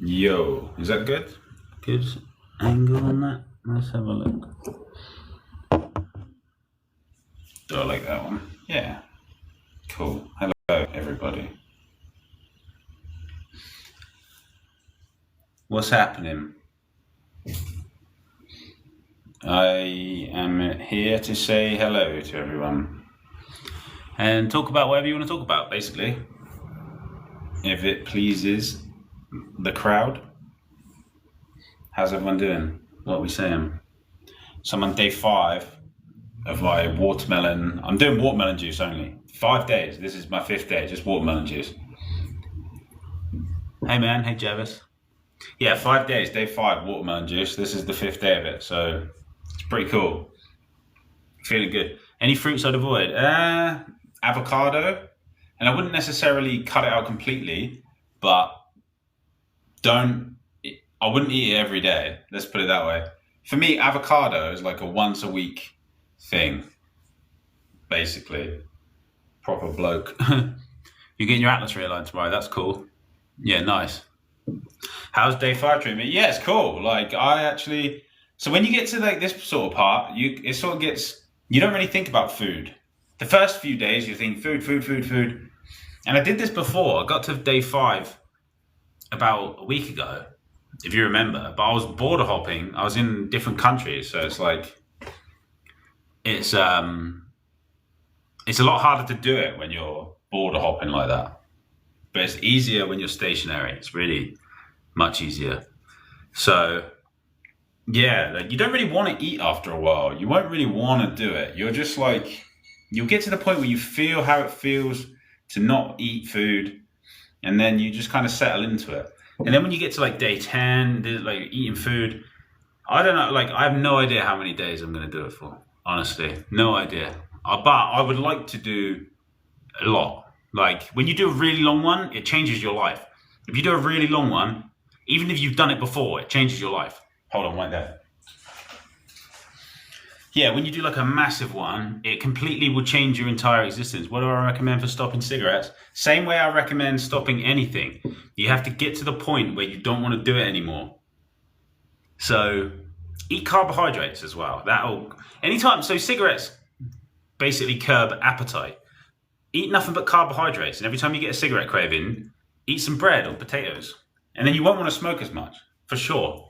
Yo, is that good? Good angle on that. Let's have a look. Do I like that one? Yeah. Cool. Hello, everybody. What's happening? I am here to say hello to everyone and talk about whatever you want to talk about, basically. If it pleases the crowd. How's everyone doing? What are we saying? So I'm on day 5 of my watermelon. I'm doing watermelon juice only. 5 days. This is my 5th day, just watermelon juice. Hey man, hey Jervis. Yeah, 5 days, day 5, watermelon juice. This is the 5th day of it, so it's pretty cool. Feeling good. Any fruits I'd avoid? Avocado. And I wouldn't necessarily cut it out completely, but I wouldn't eat it every day. Let's put it that way. For me, avocado is like a once a week thing, basically. Proper bloke. You're getting your Atlas realigned tomorrow. That's cool. Yeah, nice. How's day 5 treating me? Yeah, it's cool. Like so when you get to like this sort of part, you don't really think about food. The first few days you think food. And I did this before. I got to day 5 about a week ago, if you remember. But I was border hopping. I was in different countries, so it's like it's a lot harder to do it when you're border hopping like that. But it's easier when you're stationary. It's really much easier. So yeah, like, you don't really want to eat after a while. You won't really want to do it. You're just like, you'll get to the point where you feel how it feels to not eat food, and then you just kind of settle into it. And then when you get to like day 10, like eating food, I don't know, like I have no idea how many days I'm going to do it for. Honestly, no idea. But I would like to do a lot. Like when you do a really long one, it changes your life. If you do a really long one, even if you've done it before, it changes your life. Hold on, right there. Yeah, when you do like a massive one, it completely will change your entire existence. What do I recommend for stopping cigarettes? Same way I recommend stopping anything. You have to get to the point where you don't want to do it anymore. So eat carbohydrates as well. So cigarettes basically curb appetite. Eat nothing but carbohydrates, and every time you get a cigarette craving, eat some bread or potatoes. And then you won't want to smoke as much, for sure.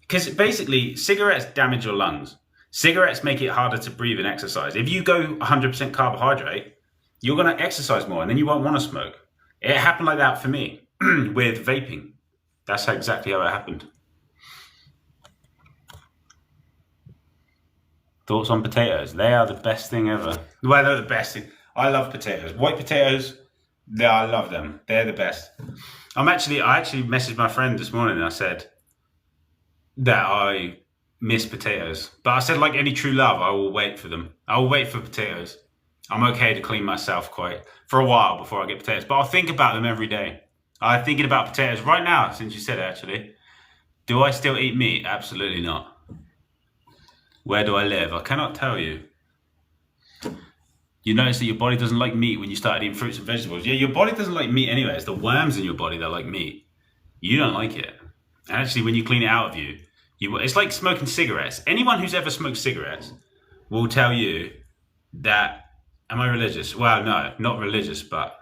Because basically, cigarettes damage your lungs. Cigarettes make it harder to breathe and exercise. If you go 100% carbohydrate, you're going to exercise more, and then you won't want to smoke. It happened like that for me with vaping. That's exactly how it happened. Thoughts on potatoes? They are the best thing ever. Well, they're the best thing. I love potatoes. White potatoes, I love them. They're the best. I actually messaged my friend this morning and I said that I miss potatoes. But I said, like any true love, I will wait for them. I will wait for potatoes. I'm okay to clean myself for a while before I get potatoes. But I'll think about them every day. I'm thinking about potatoes right now, since you said it, actually. Do I still eat meat? Absolutely not. Where do I live? I cannot tell you. You notice that your body doesn't like meat when you start eating fruits and vegetables. Yeah, your body doesn't like meat anyway. It's the worms in your body that like meat. You don't like it. And actually, when you clean it out of you, it's like smoking cigarettes. Anyone who's ever smoked cigarettes will tell you that, am I religious? Well, no, not religious, but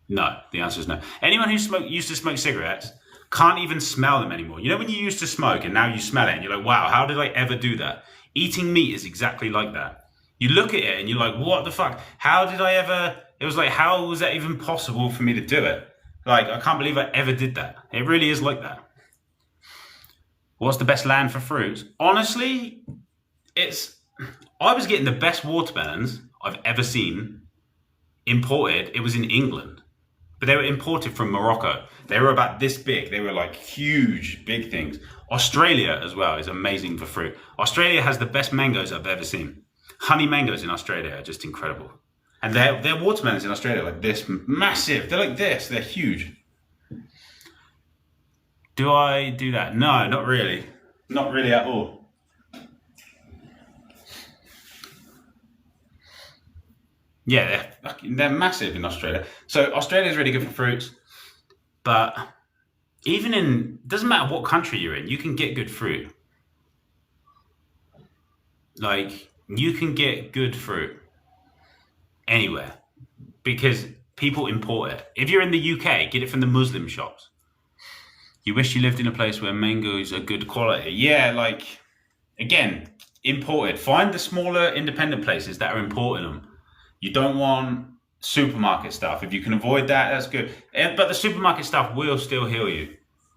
no, the answer is no. Anyone who used to smoke cigarettes can't even smell them anymore. You know when you used to smoke and now you smell it and you're like, wow, how did I ever do that? Eating meat is exactly like that. You look at it and you're like, what the fuck? How did I ever? It was like, how was that even possible for me to do it? Like, I can't believe I ever did that. It really is like that. What's the best land for fruits? Honestly, I was getting the best watermelons I've ever seen imported. It was in England, but they were imported from Morocco. They were about this big. They were like huge, big things. Australia as well is amazing for fruit. Australia has the best mangoes I've ever seen. Honey mangoes in Australia are just incredible. And their watermelons in Australia are like this, massive. They're like this, they're huge. Do I do that? No, not really. Not really at all. Yeah, they're massive in Australia. So Australia is really good for fruits, but doesn't matter what country you're in, you can get good fruit. Like, you can get good fruit anywhere because people import it. If you're in the UK, get it from the Muslim shops. You wish you lived in a place where mangoes are good quality. Yeah, like, again, imported. Find the smaller independent places that are importing them. You don't want supermarket stuff. If you can avoid that, that's good. But the supermarket stuff will still heal you.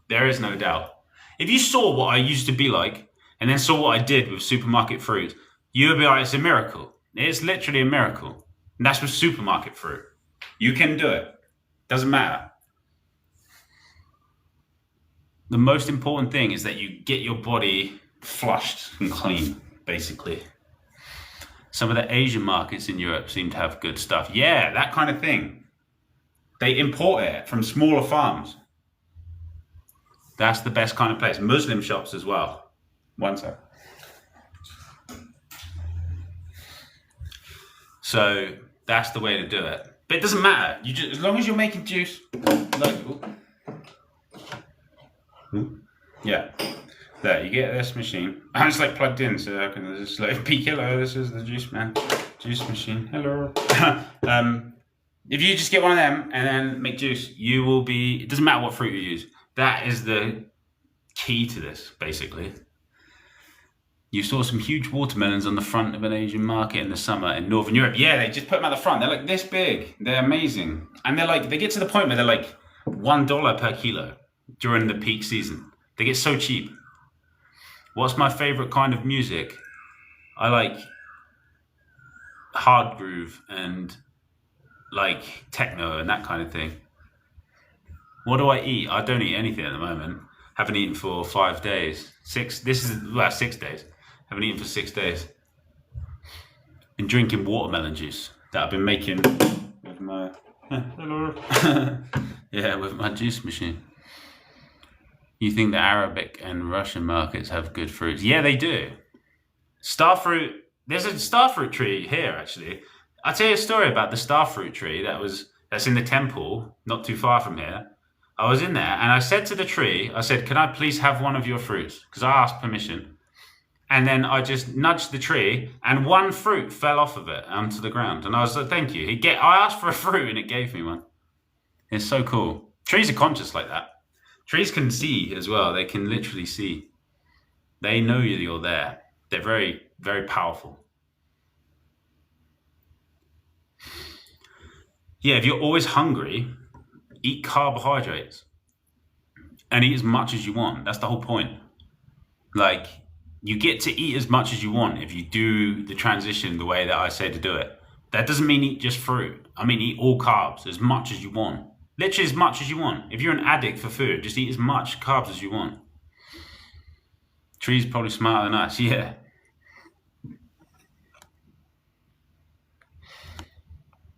There is no doubt. If you saw what I used to be like and then saw what I did with supermarket fruit, you would be like, it's a miracle. It's literally a miracle. And that's with supermarket fruit. You can do it. Doesn't matter. The most important thing is that you get your body flushed and clean, basically. Some of the Asian markets in Europe seem to have good stuff. Yeah, that kind of thing. They import it from smaller farms. That's the best kind of place. Muslim shops as well. One sec. So that's the way to do it. But it doesn't matter. You just, as long as you're making juice, like, yeah. There, you get this machine. And it's like plugged in, so I can just like peek, hello, this is the juice machine. Hello. If you just get one of them and then make juice, you will be, it doesn't matter what fruit you use. That is the key to this, basically. You saw some huge watermelons on the front of an Asian market in the summer in Northern Europe. Yeah, they just put them at the front. They're like this big. They're amazing. And they're like, they get to the point where they're like $1 per kilo during the peak season. They get so cheap. What's my favorite kind of music? I like hard groove and like techno and that kind of thing. What do I eat? I don't eat anything at the moment. Haven't eaten for 5 days. 6 days. Haven't eaten for 6 days. Been drinking watermelon juice that I've been making with my with my juice machine. You think the Arabic and Russian markets have good fruits? Yeah, they do. Starfruit. There's a starfruit tree here, actually. I'll tell you a story about the starfruit tree that's in the temple, not too far from here. I was in there and I said to the tree, I said, can I please have one of your fruits? Because I asked permission. And then I just nudged the tree and one fruit fell off of it onto the ground. And I was like, thank you. I asked for a fruit and it gave me one. It's so cool. Trees are conscious like that. Trees can see as well. They can literally see. They know you're there. They're very, very powerful. Yeah, if you're always hungry, eat carbohydrates and eat as much as you want. That's the whole point. Like, you get to eat as much as you want if you do the transition the way that I say to do it. That doesn't mean eat just fruit. I mean, eat all carbs as much as you want. Literally as much as you want. If you're an addict for food, just eat as much carbs as you want. Trees probably smarter than us, yeah.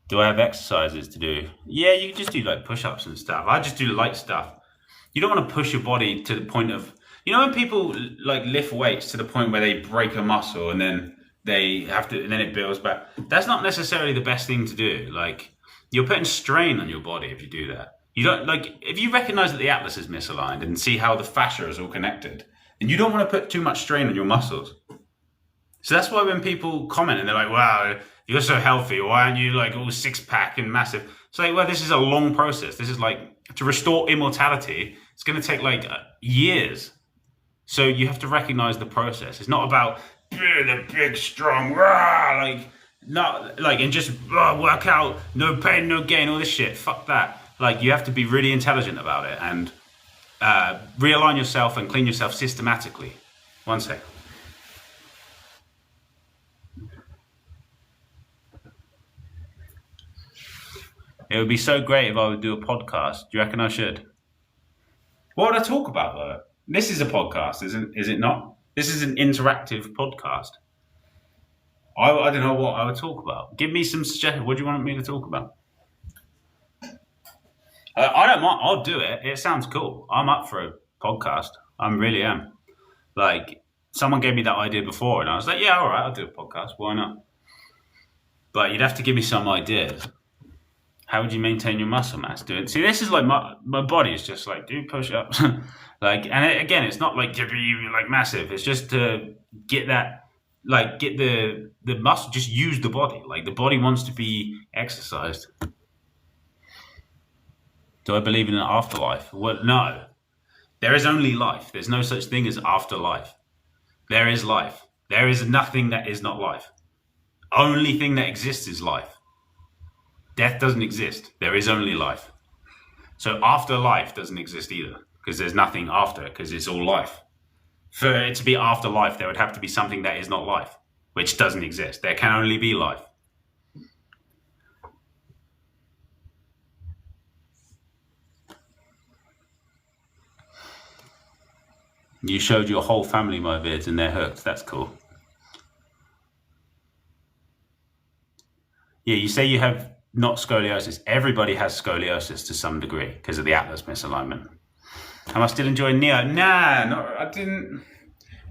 Do I have exercises to do? Yeah, you just do like push-ups and stuff. I just do light stuff. You don't want to push your body to the point of, you know, when people like lift weights to the point where they break a muscle and then they have to, and then it builds back. That's not necessarily the best thing to do. Like, you're putting strain on your body if you do that. You don't, like, if you recognize that the atlas is misaligned and see how the fascia is all connected, then you don't want to put too much strain on your muscles. So that's why when people comment and they're like, wow, you're so healthy, why aren't you like all six-pack and massive? It's like, well, this is a long process. This is like, to restore immortality, it's going to take like years. So you have to recognize the process. It's not about the big, strong, like, not like, and just work out, no pain, no gain, all this shit. Fuck that. Like, you have to be really intelligent about it and realign yourself and clean yourself systematically. One sec. It would be so great if I would do a podcast. Do you reckon I should? What would I talk about though? This is a podcast, is it not? This is an interactive podcast. I don't know what I would talk about. Give me some suggestions. What do you want me to talk about? I don't mind. I'll do it. It sounds cool. I'm up for a podcast. I really am. Like, someone gave me that idea before and I was like, yeah, all right, I'll do a podcast. Why not? But you'd have to give me some ideas. How would you maintain your muscle mass? See, this is like my body is just like, do push-ups. Like, and again, it's not like to be like massive. It's just to get that, like, get the muscle, just use the body. Like, the body wants to be exercised. Do I believe in an afterlife? Well, no. There is only life. There's no such thing as afterlife. There is life. There is nothing that is not life. Only thing that exists is life. Death doesn't exist. There is only life. So afterlife doesn't exist either, because there's nothing after, because it's all life. For it to be afterlife, there would have to be something that is not life, which doesn't exist. There can only be life. You showed your whole family my vids and they're hooked. That's cool. Yeah, you say you have not scoliosis. Everybody has scoliosis to some degree because of the atlas misalignment. Am I still enjoying Neo? Nah, no, I didn't.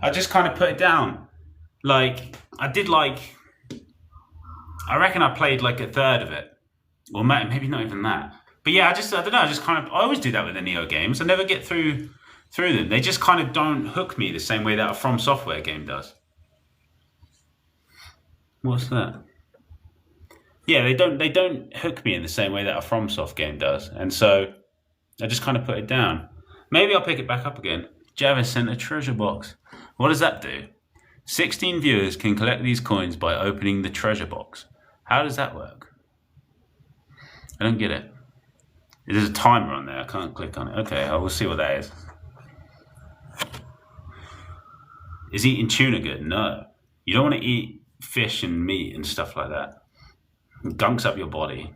I just kind of put it down. Like, I reckon I played like a third of it. Or maybe not even that. But yeah, I don't know. I always do that with the Neo games. I never get through them. They just kind of don't hook me the same way that a From Software game does. What's that? Yeah, they don't hook me in the same way that a FromSoft game does, and so I just kind of put it down. Maybe I'll pick it back up again. Javis sent a treasure box. What does that do? 16 viewers can collect these coins by opening the treasure box. How does that work? I don't get it. There's a timer on there. I can't click on it. Okay, I will see what that is. Is eating tuna good? No. You don't want to eat fish and meat and stuff like that. It gunks up your body.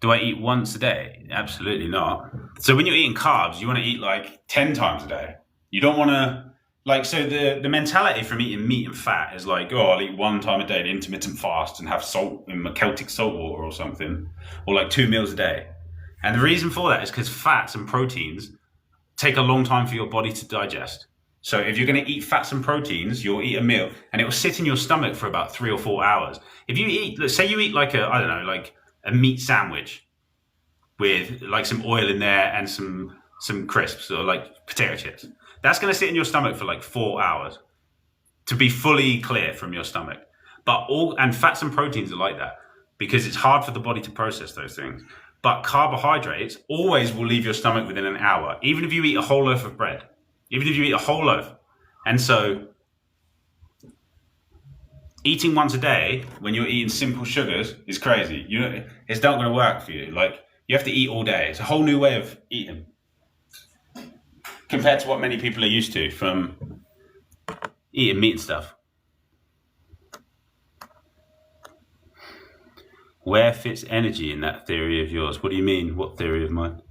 Do I eat once a day? Absolutely not. So when you're eating carbs, you want to eat like 10 times a day. You don't want to, like, so the mentality from eating meat and fat is like, oh, I'll eat 1 time a day, an intermittent fast, and have salt in my Celtic salt water or something, or like 2 meals a day. And the reason for that is because fats and proteins take a long time for your body to digest. So if you're going to eat fats and proteins, you'll eat a meal and it will sit in your stomach for about 3 or 4 hours. If you eat, let's say you eat like a meat sandwich with like some oil in there and some crisps or like potato chips, that's going to sit in your stomach for like 4 hours to be fully clear from your stomach. And fats and proteins are like that because it's hard for the body to process those things. But carbohydrates always will leave your stomach within an hour, even if you eat a whole loaf of bread. Even if you eat a whole loaf. And so eating once a day when you're eating simple sugars is crazy. It's not going to work for you. Like, you have to eat all day. It's a whole new way of eating compared to what many people are used to from eating meat and stuff. Where fits energy in that theory of yours? What do you mean? What theory of mine?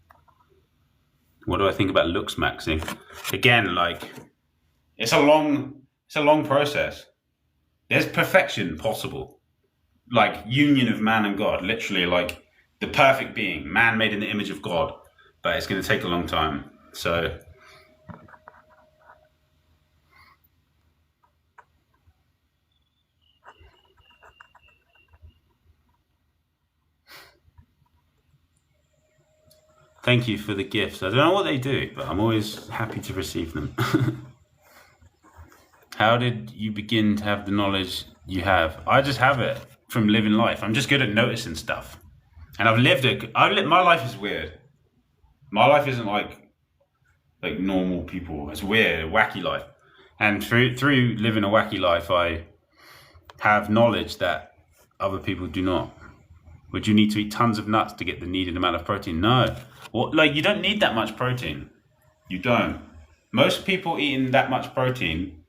What do I think about looks maxing? Again, like, it's a long process. There's perfection possible. Like, union of man and God, literally like the perfect being, man made in the image of God, but it's going to take a long time. So thank you for the gifts. I don't know what they do, but I'm always happy to receive them. How did you begin to have the knowledge you have? I just have it from living life. I'm just good at noticing stuff. And I've lived it. My life is weird. My life isn't like normal people. It's weird, a wacky life. And through living a wacky life, I have knowledge that other people do not. Would you need to eat tons of nuts to get the needed amount of protein? No. You don't need that much protein. You don't. Most people eating that much protein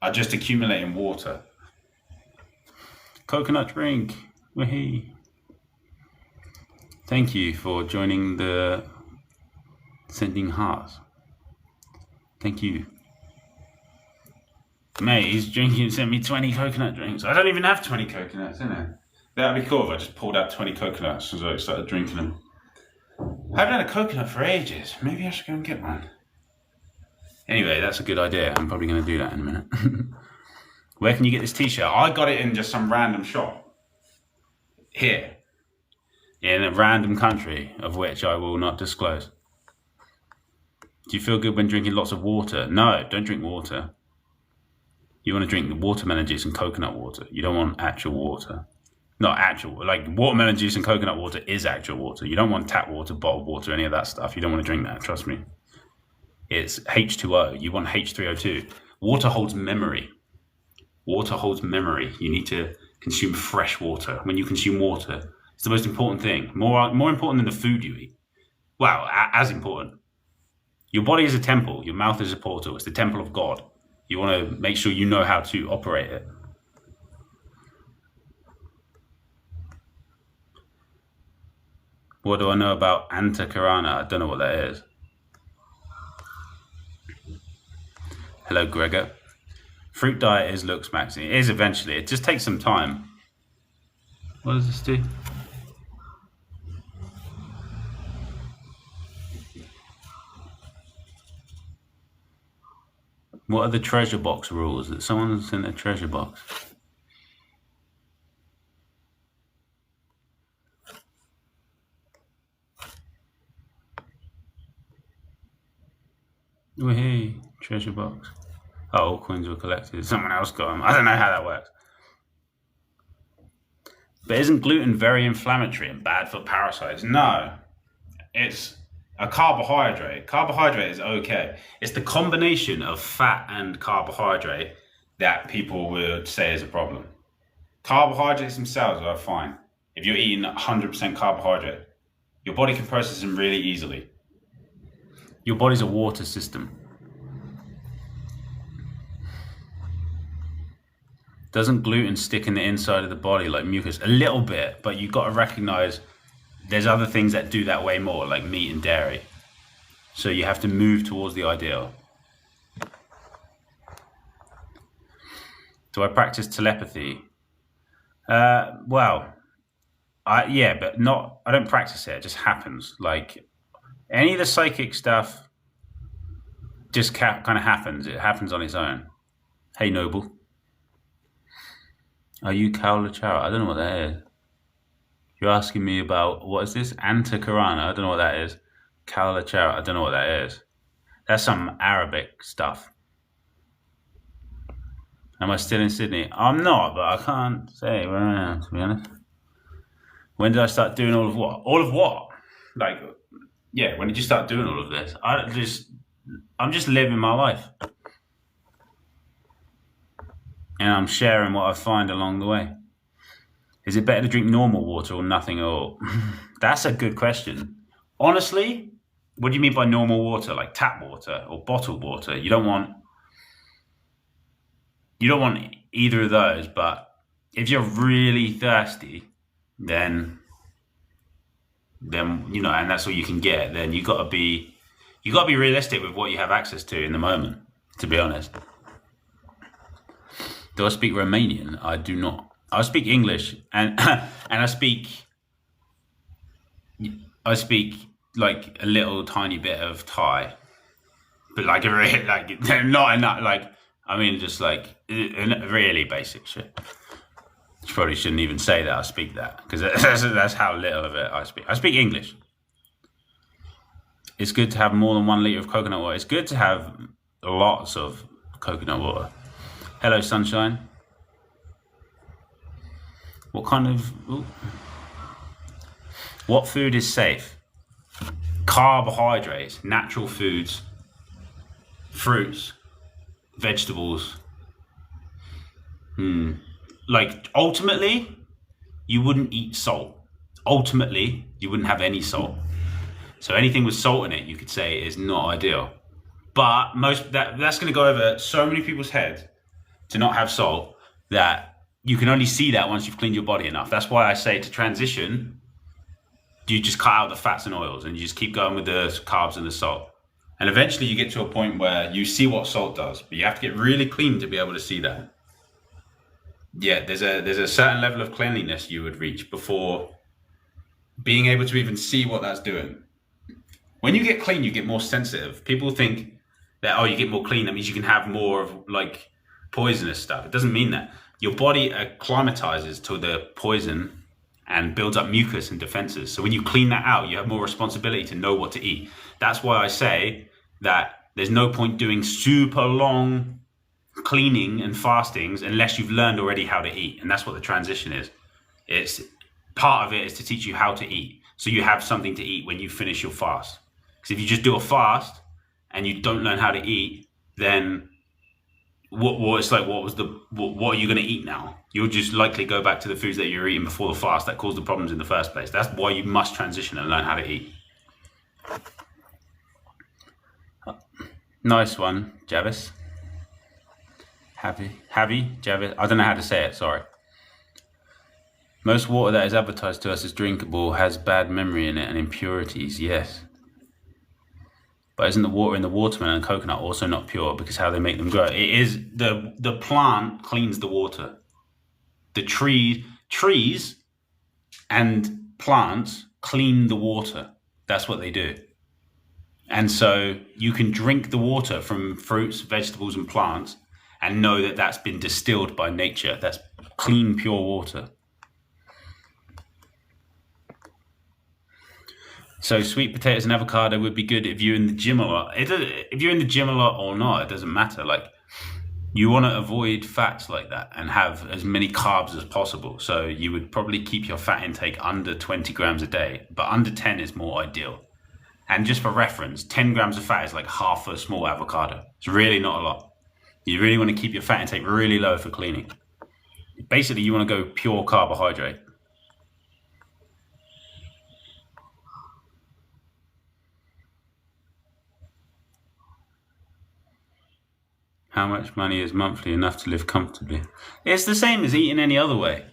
are just accumulating water. Coconut drink. Wahee. Thank you for joining the sending hearts. Thank you. Mate, he's drinking, sent me 20 coconut drinks. I don't even have 20 coconuts, innit? That'd be cool if I just pulled out 20 coconuts as I started drinking them. I haven't had a coconut for ages. Maybe I should go and get one. Anyway, that's a good idea. I'm probably going to do that in a minute. Where can you get this t-shirt? I got it in just some random shop. Here. in a random country of which I will not disclose. Do you feel good when drinking lots of water? No, don't drink water. You want to drink the watermelon juice and coconut water. You don't want actual water. Not actual, like watermelon juice and coconut water is actual water. You don't want tap water, bottled water, any of that stuff. You don't want to drink that, trust me. It's H2O. You want H3O2. Water holds memory. Water holds memory. You need to consume fresh water. When you consume water, it's the most important thing. More important than the food you eat. Well, as important. Your body is a temple. Your mouth is a portal. It's the temple of God. You want to make sure you know how to operate it. What do I know about Antakarana? I don't know what that is. Hello, Gregor. Fruit diet is looks maxing. It is eventually. It just takes some time. What does this do? What are the treasure box rules? That someone's in a treasure box. Oh, hey, treasure box. Oh, all coins were collected. Someone else got them. I don't know how that works. But isn't gluten very inflammatory and bad for parasites? No. It's a carbohydrate. Carbohydrate is okay. It's the combination of fat and carbohydrate that people would say is a problem. Carbohydrates themselves are fine. If you're eating 100% carbohydrate, your body can process them really easily. Your body's a water system. Doesn't gluten stick in the inside of the body like mucus? A little bit, but you've got to recognize there's other things that do that way more, like meat and dairy. So you have to move towards the ideal. Do I practice telepathy? Well, yeah, but not. I don't practice it. It just happens. Like any of the psychic stuff, just kind of happens. It happens on its own. Hey, Noble. Are you Kaulachara? I don't know what that is. You're asking me about, what is this? Antakarana. I don't know what that is. Kaulachara. I don't know what that is. That's some Arabic stuff. Am I still in Sydney? I'm not, but I can't say where I am, to be honest. When did I start doing all of what? All of what? Like, yeah, when did you start doing all of this? I'm just living my life. And I'm sharing what I find along the way. Is it better to drink normal water or nothing at all? That's a good question. Honestly, what do you mean by normal water? Like tap water or bottled water? You don't want either of those, but if you're really thirsty, then you know, and that's all you can get, then you gotta be realistic with what you have access to in the moment, to be honest. Do I speak Romanian? I do not. I speak English and I speak like a little tiny bit of Thai, but like not enough. Like I mean, just like really basic shit. You probably shouldn't even say that I speak that, because that's how little of it I speak. I speak English. It's good to have more than 1 liter of coconut water. It's good to have lots of coconut water. Hello, sunshine. What food is safe? Carbohydrates, natural foods, fruits, vegetables. Like ultimately, you wouldn't eat salt. Ultimately, you wouldn't have any salt. So anything with salt in it, you could say is not ideal. But that's going to go over so many people's heads to not have salt that you can only see that once you've cleaned your body enough. That's why I say to transition, you just cut out the fats and oils and you just keep going with the carbs and the salt. And eventually you get to a point where you see what salt does, but you have to get really clean to be able to see that. Yeah, there's a certain level of cleanliness you would reach before being able to even see what that's doing. When you get clean, you get more sensitive. People think that, oh, you get more clean, that means you can have more of like poisonous stuff. It doesn't mean that. Your body acclimatizes to the poison and builds up mucus and defenses. So when you clean that out, you have more responsibility to know what to eat. That's why I say that there's no point doing super long cleaning and fastings unless you've learned already how to eat. And that's what the transition is. It's part of it is to teach you how to eat, so you have something to eat when you finish your fast. Because if you just do a fast and you don't learn how to eat, then what are you going to eat now? You'll just likely go back to the foods that you were eating before the fast that caused the problems in the first place. That's why you must transition and learn how to eat. Nice one, Javis. Javi, Javis. I don't know how to say it, sorry. Most water that is advertised to us as drinkable has bad memory in it and impurities, yes. But isn't the water in the watermelon and coconut also not pure because how they make them grow? It is. The plant cleans the water. The trees and plants clean the water. That's what they do. And so you can drink the water from fruits, vegetables, and plants and know that that's been distilled by nature. That's clean, pure water. So sweet potatoes and avocado would be good if you're in the gym a lot. If you're in the gym a lot or not, it doesn't matter. Like, you want to avoid fats like that and have as many carbs as possible. So you would probably keep your fat intake under 20 grams a day, but under 10 is more ideal. And just for reference, 10 grams of fat is like half a small avocado. It's really not a lot. You really want to keep your fat intake really low for cleaning. Basically, you want to go pure carbohydrate. How much money is monthly enough to live comfortably? It's the same as eating any other way.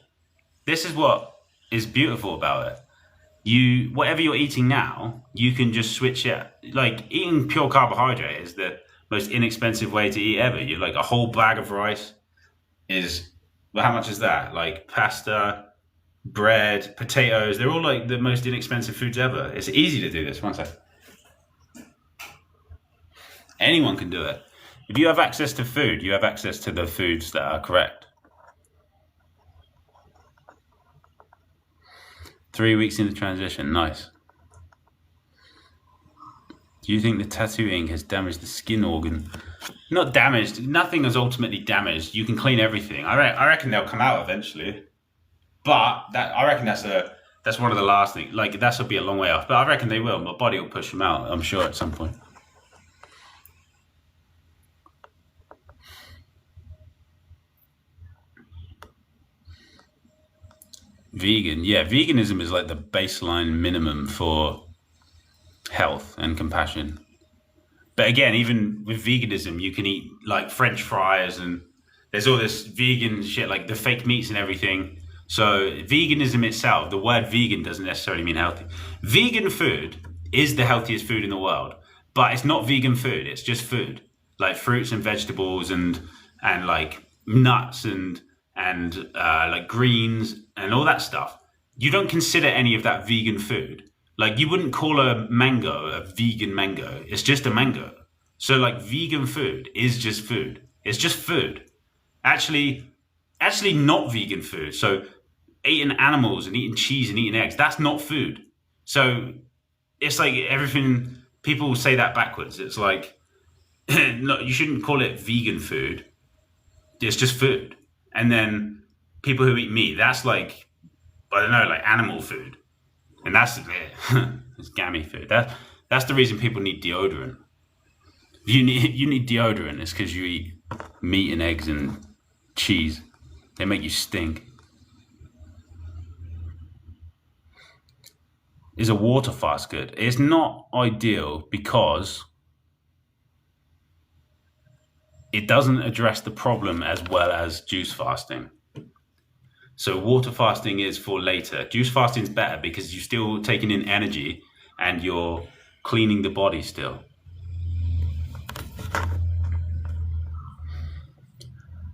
This is what is beautiful about it. Whatever you're eating now, you can just switch it. Like, eating pure carbohydrate is the most inexpensive way to eat ever. You like a whole bag of rice is, well, how much is that? Like pasta, bread, potatoes. They're all like the most inexpensive foods ever. It's easy to do this. One sec. Anyone can do it. If you have access to food, you have access to the foods that are correct. 3 weeks in the transition, nice. Do you think the tattooing has damaged the skin organ? Not damaged, nothing is ultimately damaged. You can clean everything. I reckon they'll come out eventually. But I reckon that's one of the last things. Like, that'll be a long way off. But I reckon they will. My body will push them out, I'm sure, at some point. Vegan, yeah, veganism is like the baseline minimum for health and compassion. But again, even with veganism, you can eat like French fries and there's all this vegan shit, like the fake meats and everything. So veganism itself, the word vegan doesn't necessarily mean healthy. Vegan food is the healthiest food in the world, but it's not vegan food. It's just food, like fruits and vegetables and like nuts and like greens and all that stuff. You don't consider any of that vegan food. Like, you wouldn't call a mango a vegan mango. It's just a mango. So like, vegan food is just food. It's just food. Actually not vegan food. So eating animals and eating cheese and eating eggs, that's not food. So it's like everything, people say that backwards. It's like, no, you shouldn't call it vegan food. It's just food. And then people who eat meat, that's like, I don't know, like animal food. And that's it's gammy food. That's the reason people need deodorant. You need deodorant, it's because you eat meat and eggs and cheese. They make you stink. Is a water fast good? It's not ideal because it doesn't address the problem as well as juice fasting. So water fasting is for later. Juice fasting is better because you're still taking in energy and you're cleaning the body still.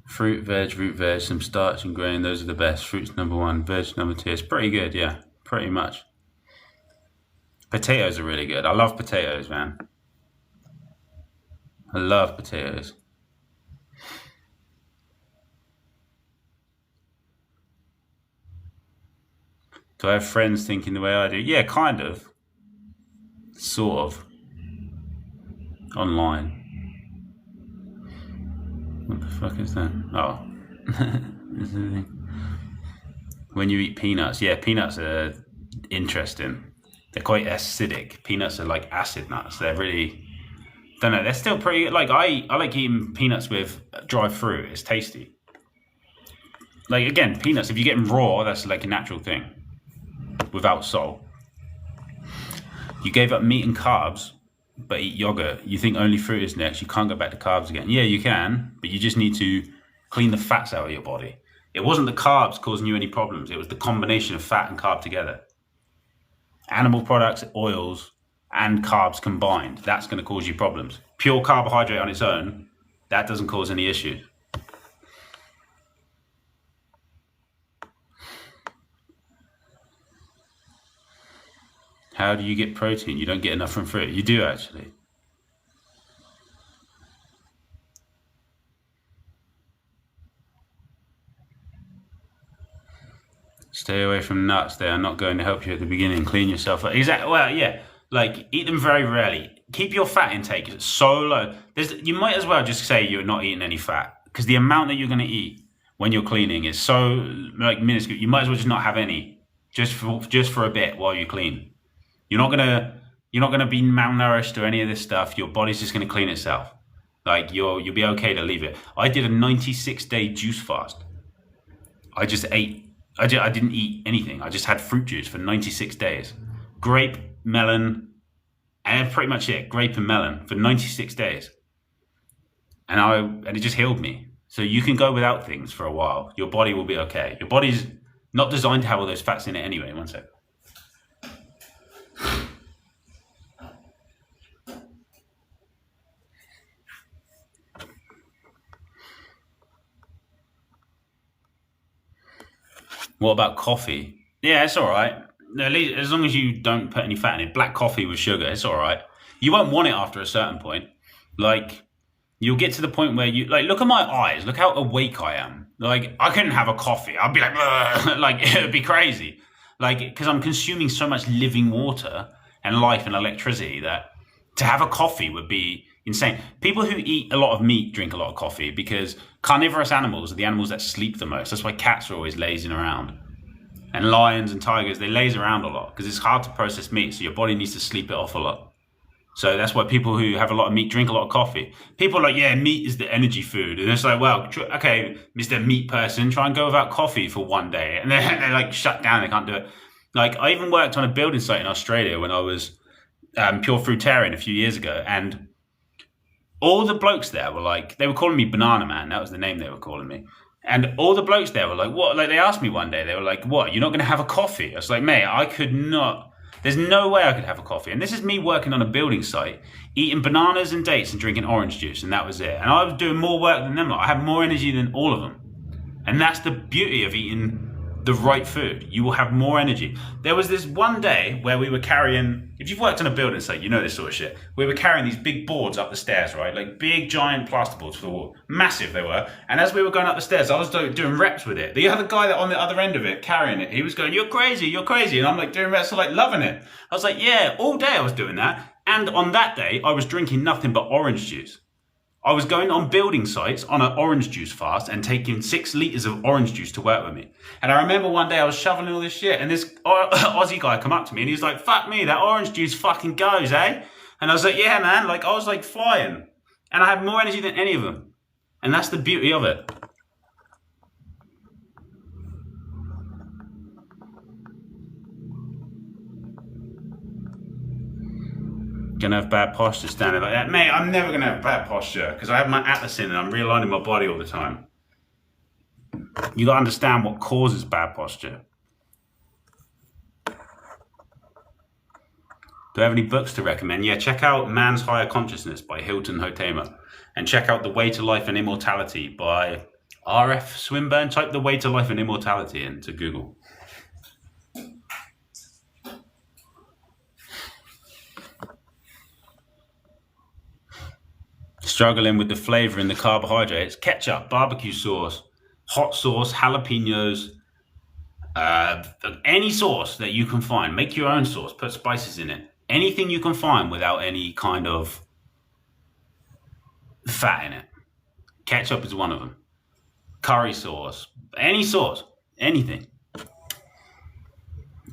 Fruit, veg, root veg, some starch and grain, those are the best. Fruit's number one, veg number two. It's pretty good, yeah, pretty much. Potatoes are really good. I love potatoes, man. I love potatoes. Do I have friends thinking the way I do? Yeah, kind of. Sort of. Online. What the fuck is that? Oh. This is the thing. When you eat peanuts, yeah, peanuts are interesting. They're quite acidic. Peanuts are like acid nuts. They're really, don't know. They're still pretty. Like I like eating peanuts with dry fruit. It's tasty. Like again, peanuts. If you get them raw, that's like a natural thing. Without salt. You gave up meat and carbs, but eat yogurt. You think only fruit is next. You can't go back to carbs again. Yeah, you can, but you just need to clean the fats out of your body. It wasn't the carbs causing you any problems. It was the combination of fat and carb together. Animal products, oils, and carbs combined. That's going to cause you problems. Pure carbohydrate on its own, that doesn't cause any issues. How do you get protein? You don't get enough from fruit. You do actually. Stay away from nuts. They are not going to help you at the beginning. Clean yourself up. Exactly. Well, yeah. Like eat them very rarely. Keep your fat intake so low. You might as well just say you're not eating any fat because the amount that you're going to eat when you're cleaning is so like minuscule. You might as well just not have any, just for a bit while you clean. You're not gonna be malnourished or any of this stuff. Your body's just gonna clean itself. Like you'll be okay to leave it. I did a 96-day juice fast. I just ate. I didn't eat anything. I just had fruit juice for 96 days. Grape, melon, and pretty much it. Grape and melon for 96 days. And it just healed me. So you can go without things for a while. Your body will be okay. Your body's not designed to have all those fats in it anyway. One sec. What about coffee? Yeah, it's all right. At least as long as you don't put any fat in it. Black coffee with sugar, it's all right. You won't want it after a certain point. Like you'll get to the point where you like look at my eyes. Look how awake I am. Like I couldn't have a coffee. I'd be like, like it would be crazy. Like because I'm consuming so much living water and life and electricity that to have a coffee would be insane. People who eat a lot of meat drink a lot of coffee because carnivorous animals are the animals that sleep the most. That's why cats are always lazing around. And lions and tigers, they laze around a lot because it's hard to process meat, so your body needs to sleep it off a lot. So that's why people who have a lot of meat drink a lot of coffee. People are like, yeah, meat is the energy food. And it's like, well, okay, Mr. Meat person, try and go without coffee for one day. And they're like shut down, they can't do it. Like I even worked on a building site in Australia when I was pure fruitarian a few years ago. And all the blokes there were like, they were calling me Banana Man. That was the name they were calling me. And all the blokes there were like, what? Like they asked me one day, they were like, what? You're not going to have a coffee? I was like, mate, I could not. There's no way I could have a coffee. And this is me working on a building site, eating bananas and dates and drinking orange juice. And that was it. And I was doing more work than them. I had more energy than all of them. And that's the beauty of eating the right food. You will have more energy. There was this one day where we were carrying, if you've worked on a building site, you know this sort of shit. We were carrying these big boards up the stairs, right? Like big giant plasterboards for the wall. Massive they were. And as we were going up the stairs, I was doing reps with it. The other guy that on the other end of it, carrying it, he was going, you're crazy, you're crazy. And I'm like doing reps, like loving it. I was like, yeah, all day I was doing that. And on that day, I was drinking nothing but orange juice. I was going on building sites on an orange juice fast and taking 6 litres of orange juice to work with me. And I remember one day I was shoveling all this shit and this Aussie guy come up to me and he's like, fuck me, that orange juice fucking goes, eh? And I was like, yeah, man, like I was like flying. And I had more energy than any of them. And that's the beauty of it. Gonna have bad posture standing like that. Mate, I'm never gonna have bad posture because I have my atlas in and I'm realigning my body all the time. You gotta understand what causes bad posture. Do I have any books to recommend? Yeah, check out Man's Higher Consciousness by Hilton Hotema. And check out The Way to Life and Immortality by R.F. Swinburne. Type The Way to Life and Immortality into Google. Struggling with the flavor and the carbohydrates. Ketchup, barbecue sauce, hot sauce, jalapenos, Any sauce that you can find, make your own sauce, put spices in it. Anything you can find without any kind of fat in it. Ketchup is one of them. Curry sauce, any sauce, anything.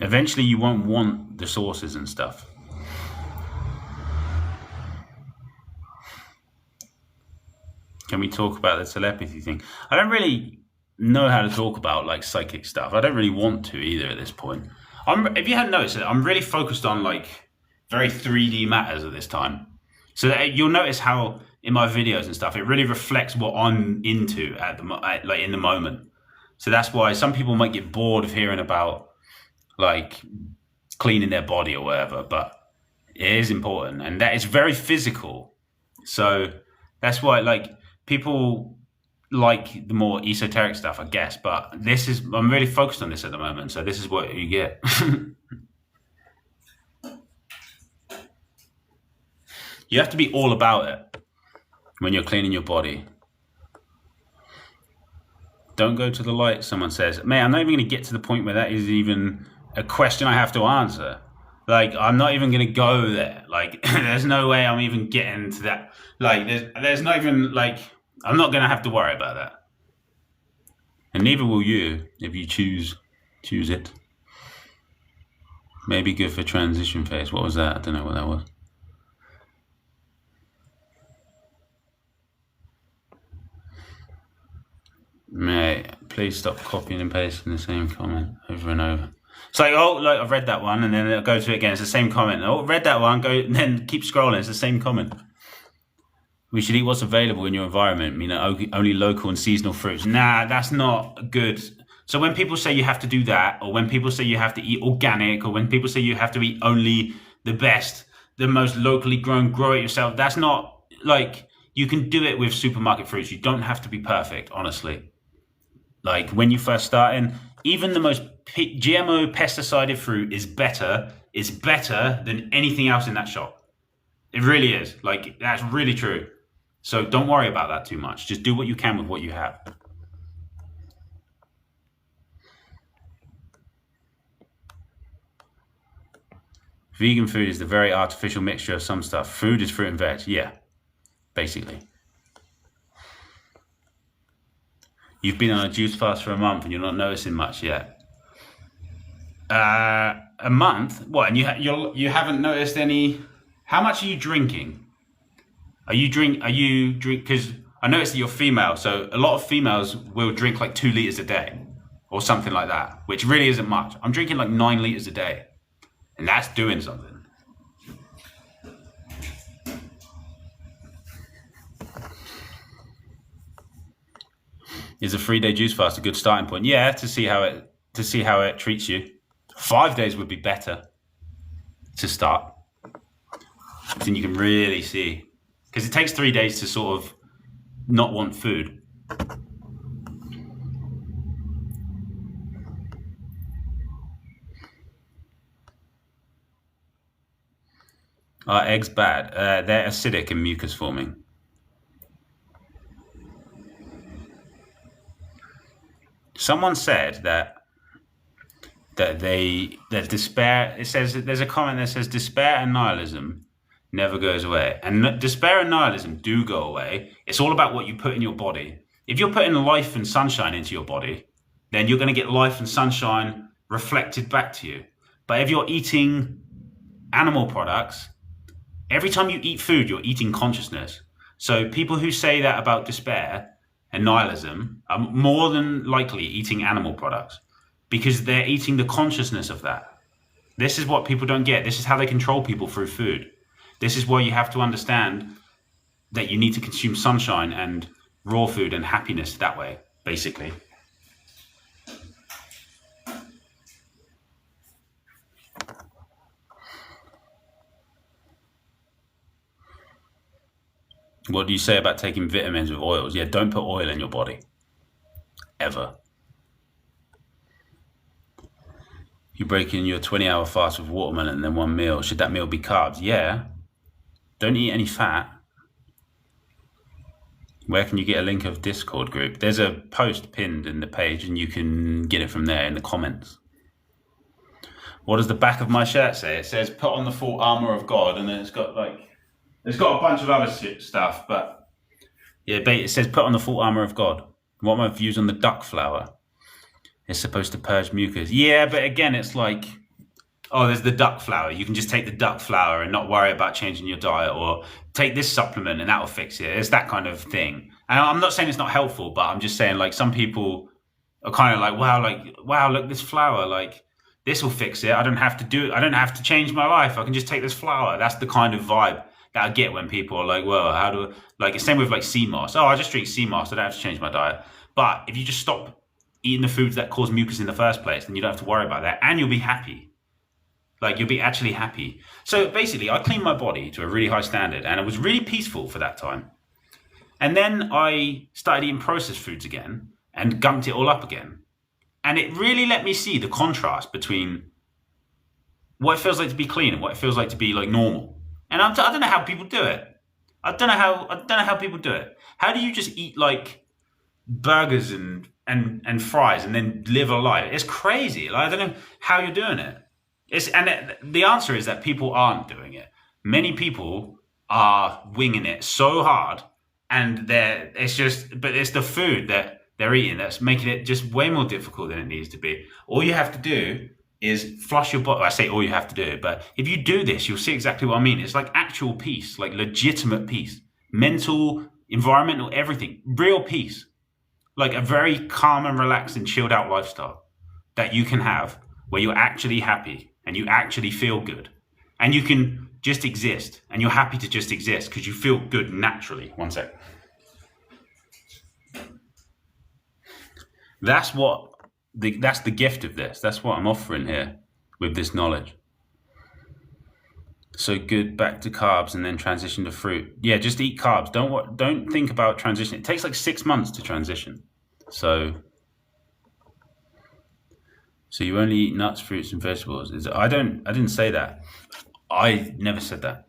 Eventually, you won't want the sauces and stuff. Can we talk about the telepathy thing? I don't really know how to talk about like psychic stuff. I don't really want to either at this point. If you hadn't noticed it, I'm really focused on like very 3D matters at this time. So that you'll notice how in my videos and stuff, it really reflects what I'm into like in the moment. So that's why some people might get bored of hearing about like cleaning their body or whatever, but it is important and that is very physical. So that's why like people like the more esoteric stuff, I guess, but I'm really focused on this at the moment. So this is what you get. You have to be all about it when you're cleaning your body. Don't go to the light, someone says. Man, I'm not even going to get to the point where that is even a question I have to answer. Like, I'm not even going to go there. Like, there's no way I'm even getting to that. Like, there's not even, like, I'm not going to have to worry about that. And neither will you if you choose it. Maybe good for transition phase. What was that? I don't know what that was. Mate, please stop copying and pasting the same comment over and over. It's like, oh, look, I've read that one, and then I'll go to it again. It's the same comment. Oh, read that one, go, and then keep scrolling. It's the same comment. We should eat what's available in your environment, meaning only local and seasonal fruits. Nah, that's not good. So when people say you have to do that, or when people say you have to eat organic, or when people say you have to eat only the best, the most locally grown, grow it yourself, that's not, like, you can do it with supermarket fruits. You don't have to be perfect, honestly. Like when you first start in, even the most GMO pesticided fruit is better than anything else in that shop. It really is. Like, that's really true. So don't worry about that too much. Just do what you can with what you have. Vegan food is the very artificial mixture of some stuff. Food is fruit and veg. Yeah, basically. You've been on a juice fast for a month and you're not noticing much yet. A month? What? And you haven't noticed any? How much are you drinking? Are you drink? Because I noticed that you're female, so a lot of females will drink like 2 liters a day, or something like that, which really isn't much. I'm drinking like 9 liters a day, and that's doing something. Is a 3-day juice fast a good starting point? Yeah, to see how it treats you. 5 days would be better to start. Then you can really see, because it takes 3 days to sort of not want food. Are eggs bad? They're acidic and mucus forming. Someone said that despair. It says there's a comment that says despair and nihilism never goes away, and despair and nihilism do go away. It's all about what you put in your body. If you're putting life and sunshine into your body, then you're going to get life and sunshine reflected back to you. But if you're eating animal products, every time you eat food, you're eating consciousness. So people who say that about despair and nihilism are more than likely eating animal products because they're eating the consciousness of that. This is what people don't get. This is how they control people through food. This is why you have to understand that you need to consume sunshine and raw food and happiness that way, basically. What do you say about taking vitamins with oils? Yeah, don't put oil in your body. Ever. You break in your 20-hour fast with watermelon and then one meal. Should that meal be carbs? Yeah. Don't eat any fat. Where can you get a link of Discord group? There's a post pinned in the page and you can get it from there in the comments. What does the back of my shirt say? It says, "Put on the full armor of God," and then it's got a bunch of other stuff, but yeah, it says, "Put on the full armor of God." What are my views on the duck flower? It's supposed to purge mucus. Yeah, but again, it's like, oh, there's the duck flower. You can just take the duck flower and not worry about changing your diet, or take this supplement and that'll fix it. It's that kind of thing. And I'm not saying it's not helpful, but I'm just saying, like, some people are kind of like, wow, look, this flower, like, this will fix it. I don't have to do it. I don't have to change my life. I can just take this flower. That's the kind of vibe that I get when people are like, well, how do, like, it's same with like sea moss. Oh, I just drink sea moss. I don't have to change my diet. But if you just stop eating the foods that cause mucus in the first place, then you don't have to worry about that, and you'll be happy. Like, you'll be actually happy. So basically, I cleaned my body to a really high standard, and it was really peaceful for that time. And then I started eating processed foods again and gumped it all up again. And it really let me see the contrast between what it feels like to be clean and what it feels like to be like normal. And I don't know how people do it. I don't know how people do it. How do you just eat like burgers and fries and then live a life? It's crazy. Like, I don't know how you're doing it. The answer is that people aren't doing it. Many people are winging it so hard, and it's the food that they're eating that's making it just way more difficult than it needs to be. All you have to do is flush your body. I say all you have to do, but if you do this, you'll see exactly what I mean. It's like actual peace, like legitimate peace, mental, environmental, everything, real peace, like a very calm and relaxed and chilled out lifestyle that you can have, where you're actually happy and you actually feel good, and you can just exist, and you're happy to just exist because you feel good naturally. One sec. That's the gift of this. That's what I'm offering here with this knowledge. So good, back to carbs and then transition to fruit. Yeah, just eat carbs. Don't think about transition. It takes like 6 months to transition. So you only eat nuts, fruits, and vegetables. I didn't say that. I never said that.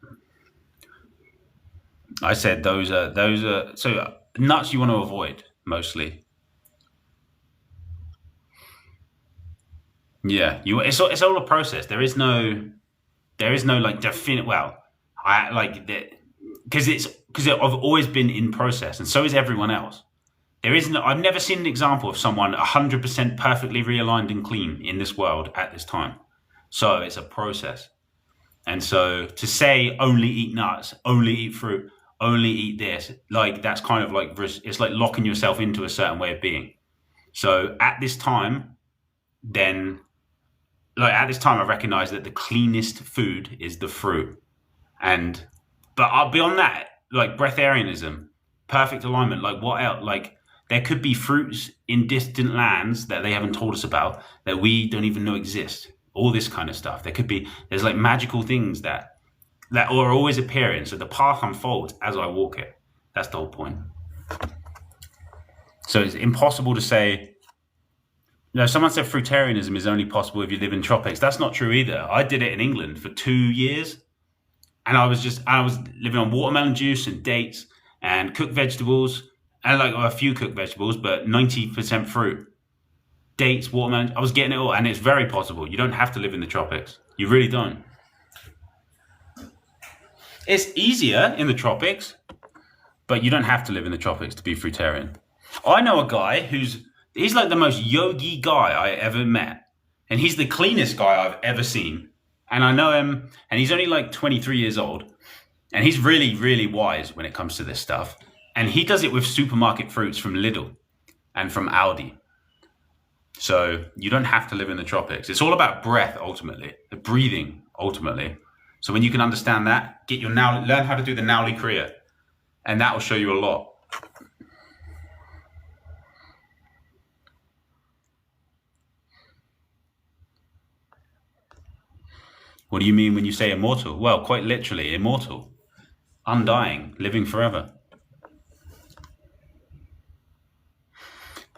I said those are so nuts you want to avoid mostly. Yeah, it's all a process. There is no like definite. Well, I like that because I've always been in process, and so is everyone else. I've never seen an example of someone 100% perfectly realigned and clean in this world at this time. So it's a process. And so to say only eat nuts, only eat fruit, only eat this, like that's kind of like, it's like locking yourself into a certain way of being. So at this time, I recognize that the cleanest food is the fruit. But beyond that, like breatharianism, perfect alignment, like what else? Like there could be fruits in distant lands that they haven't told us about that we don't even know exist. All this kind of stuff. There's like magical things that are always appearing. So the path unfolds as I walk it. That's the whole point. So it's impossible to say, someone said fruitarianism is only possible if you live in tropics. That's not true either. I did it in England for 2 years, and I was living on watermelon juice and dates and cooked vegetables, and like a few cooked vegetables, but 90% fruit. Dates, watermelon, I was getting it all, and it's very possible. You don't have to live in the tropics. You really don't. It's easier in the tropics, but you don't have to live in the tropics to be fruitarian. I know a guy he's like the most yogi guy I ever met. And he's the cleanest guy I've ever seen. And I know him, and he's only like 23 years old. And he's really, really wise when it comes to this stuff. And he does it with supermarket fruits from Lidl and from Aldi. So you don't have to live in the tropics. It's all about breath, ultimately, the breathing, ultimately. So when you can understand that, learn how to do the Nauli Kriya. And that will show you a lot. What do you mean when you say immortal? Well, quite literally, immortal, undying, living forever.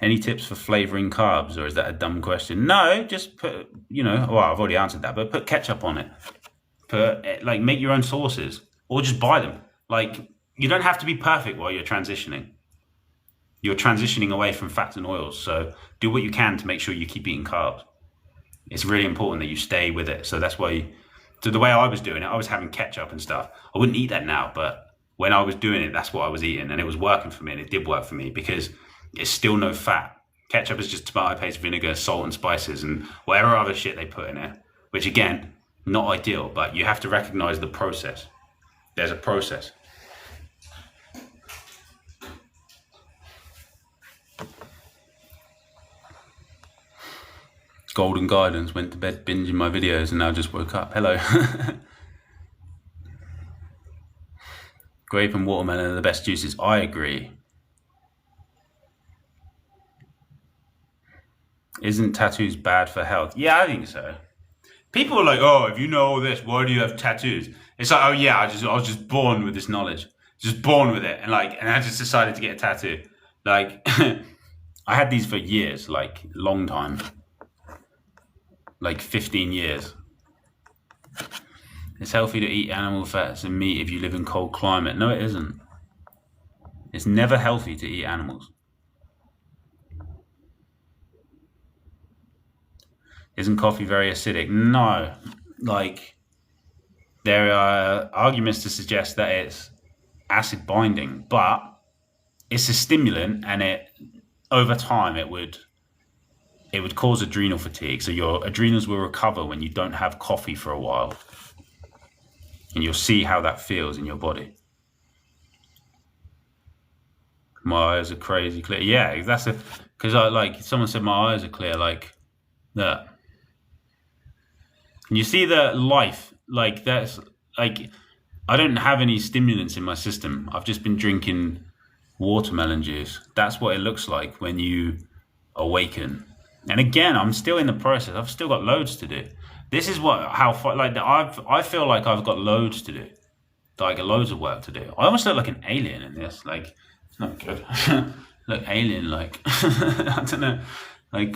Any tips for flavoring carbs, or is that a dumb question? No, just put, well, I've already answered that, but put ketchup on it. Make your own sauces, or just buy them. Like, you don't have to be perfect while you're transitioning. You're transitioning away from fats and oils, so do what you can to make sure you keep eating carbs. It's really important that you stay with it. So that's why, so the way I was doing it, I was having ketchup and stuff. I wouldn't eat that now, but when I was doing it, that's what I was eating, and it was working for me, and it did work for me because it's still no fat. Ketchup is just tomato paste, vinegar, salt, and spices, and whatever other shit they put in it, which again, not ideal, but you have to recognize the process. There's a process. Golden Guidance went to bed binging my videos and now just woke up. Hello. Grape and watermelon are the best juices. I agree. Isn't tattoos bad for health? Yeah, I think so. People are like, oh, if you know all this, why do you have tattoos? It's like, oh yeah, I was just born with this knowledge. Just born with it. And I just decided to get a tattoo. Like, I had these for years, like long time. Like 15 years. It's healthy to eat animal fats and meat if you live in cold climate. No, it isn't. It's never healthy to eat animals. Isn't coffee very acidic? No. Like, there are arguments to suggest that it's acid binding, but it's a stimulant, and it, over time, it would cause adrenal fatigue. So your adrenals will recover when you don't have coffee for a while. And you'll see how that feels in your body. My eyes are crazy clear. Yeah, that's because someone said my eyes are clear, like that. And you see the life, like that's like, I don't have any stimulants in my system. I've just been drinking watermelon juice. That's what it looks like when you awaken. And again, I'm still in the process. I've still got loads to do. This is I feel like I've got loads to do. Like loads of work to do. I almost look like an alien in this. Like, it's not good. Look alien like. I don't know. Like,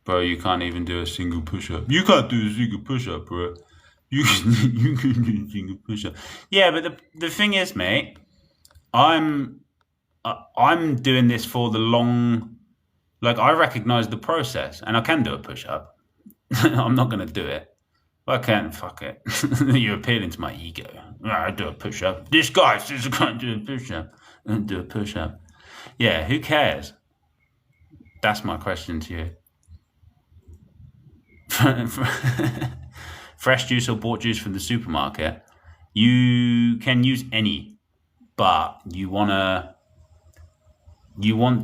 bro, you can't even do a single push-up. You can't do a single push-up, bro. You can do a single push-up. Yeah, but the thing is, mate, I'm doing this for the long. Like, I recognize the process, and I can do a push-up. I'm not going to do it. But I can't. Fuck it. You're appealing to my ego. I do a push-up. This guy says I can't do a push-up. And do a push-up. Yeah, who cares? That's my question to you. Fresh juice or bought juice from the supermarket, you can use any, but you want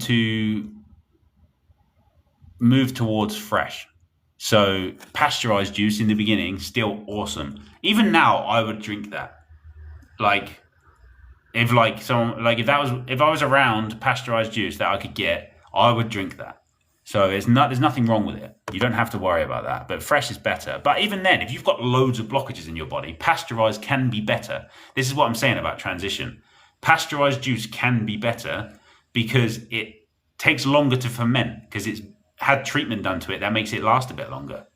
to move towards fresh. So pasteurized juice in the beginning, still awesome. Even now, I would drink that. Like, if I was around pasteurized juice that I could get, I would drink that. So there's nothing wrong with it. You don't have to worry about that. But fresh is better. But even then, if you've got loads of blockages in your body, pasteurized can be better. This is what I'm saying about transition. Pasteurized juice can be better because it takes longer to ferment because it's had treatment done to it that makes it last a bit longer.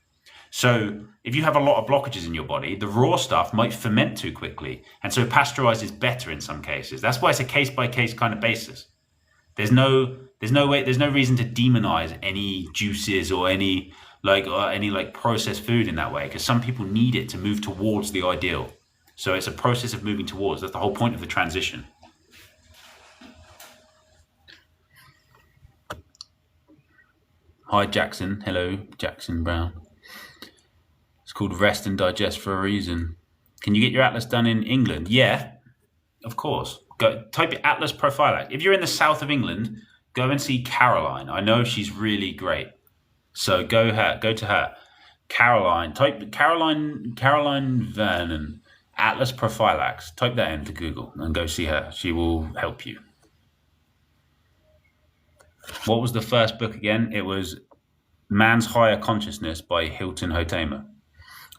So if you have a lot of blockages in your body, the raw stuff might ferment too quickly. And so pasteurized is better in some cases. That's why it's a case-by-case kind of basis. There's no reason to demonize any juices or any processed food in that way, because some people need it to move towards the ideal. So it's a process of moving towards. That's the whole point of the transition. Hi, Jackson. Hello, Jackson Brown. It's called Rest and Digest for a reason. Can you get your atlas done in England? Yeah, of course. Go type Atlas Prophylax. If you're in the south of England, go and see Caroline. I know she's really great. So go to her. Caroline. Type Caroline Vernon, Atlas Prophylax. Type that into Google and go see her. She will help you. What was the first book again? It was Man's Higher Consciousness by Hilton Hotema.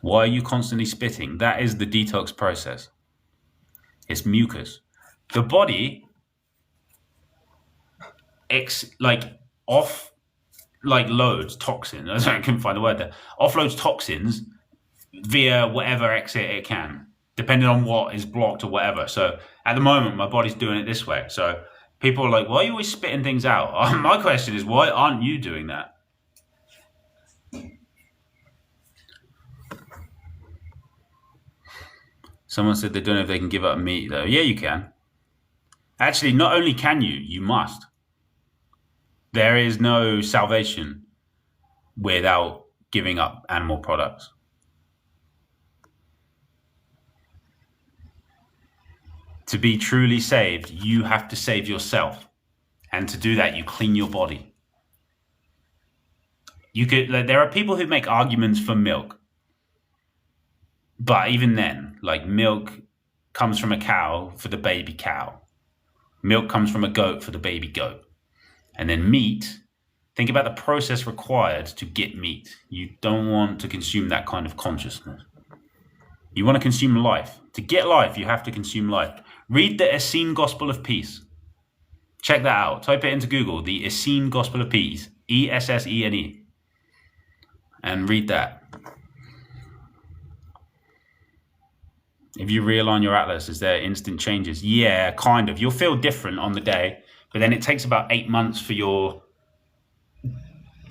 Why are you constantly spitting? That is the detox process. It's mucus. The body offloads toxins. I couldn't find the word there. Offloads toxins via whatever exit it can, depending on what is blocked or whatever. So at the moment, my body's doing it this way. So People are like, why are you always spitting things out? My question is, why aren't you doing that? Someone said they don't know if they can give up meat, though. Yeah, you can. Actually, not only can you, you must. There is no salvation without giving up animal products. To be truly saved, you have to save yourself. And to do that, you clean your body. There are people who make arguments for milk. But even then, like, milk comes from a cow for the baby cow. Milk comes from a goat for the baby goat. And then meat, think about the process required to get meat. You don't want to consume that kind of consciousness. You want to consume life. To get life, you have to consume life. Read the Essene Gospel of Peace. Check that out. Type it into Google, the Essene Gospel of Peace, Essene, and read that. If you realign your atlas, is there instant changes? Yeah, kind of. You'll feel different on the day, but then it takes about 8 months for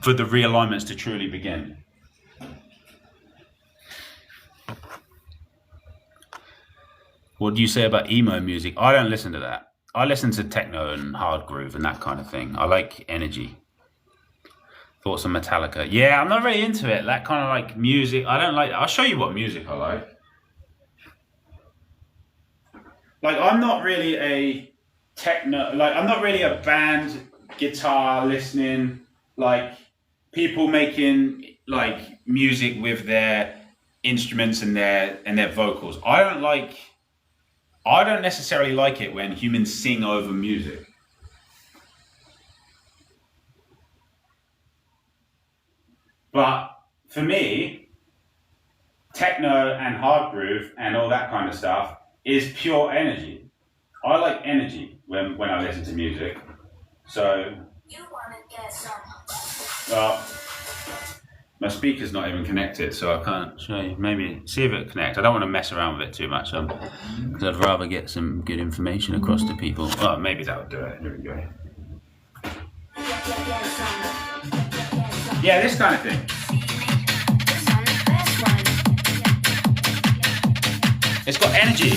the realignments to truly begin. What do you say about emo music? I don't listen to that. I listen to techno and hard groove and that kind of thing. I like energy. Thoughts on Metallica? Yeah, I'm not really into it. That kind of like music. I don't like. I'll show you what music I like. Like, I'm not really a techno. Like, I'm not really a band guitar listening. Like, people making like music with their instruments and their vocals. I don't necessarily like it when humans sing over music. But for me, techno and hard groove and all that kind of stuff is pure energy. I like energy when I listen to music. So, you want to get some. My speaker's not even connected, so I can't show you. Maybe see if it connects. I don't want to mess around with it too much, because I'd rather get some good information across to people. Well, maybe that would do it. Here we go. Yeah, this kind of thing. It's got energy.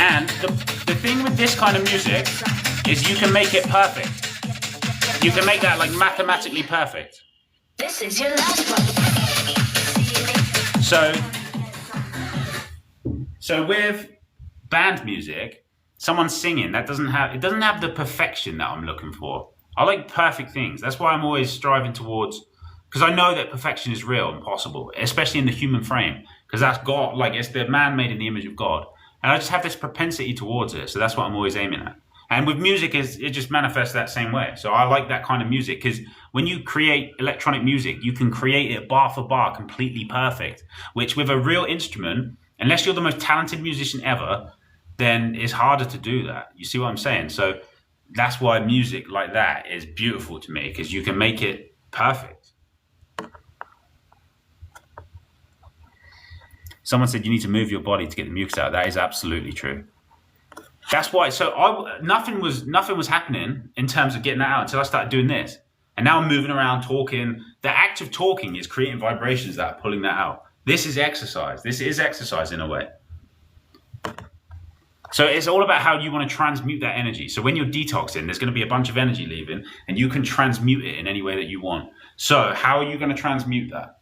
And the thing with this kind of music is you can make it perfect. You can make that like mathematically perfect. This is your last one. So with band music, someone singing, it doesn't have the perfection that I'm looking for. I like perfect things. That's why I'm always striving towards, because I know that perfection is real and possible, especially in the human frame, because that's God, like it's the man made in the image of God. And I just have this propensity towards it. So that's what I'm always aiming at. And with music, it just manifests that same way. So I like that kind of music, because when you create electronic music, you can create it bar for bar completely perfect, which with a real instrument, unless you're the most talented musician ever, then it's harder to do that. You see what I'm saying? So that's why music like that is beautiful to me, because you can make it perfect. Someone said you need to move your body to get the mucus out. That is absolutely true. That's why. So nothing was happening in terms of getting that out until I started doing this. And now I'm moving around, talking. The act of talking is creating vibrations that are pulling that out. This is exercise. This is exercise in a way. So it's all about how you want to transmute that energy. So when you're detoxing, there's going to be a bunch of energy leaving, and you can transmute it in any way that you want. So how are you going to transmute that?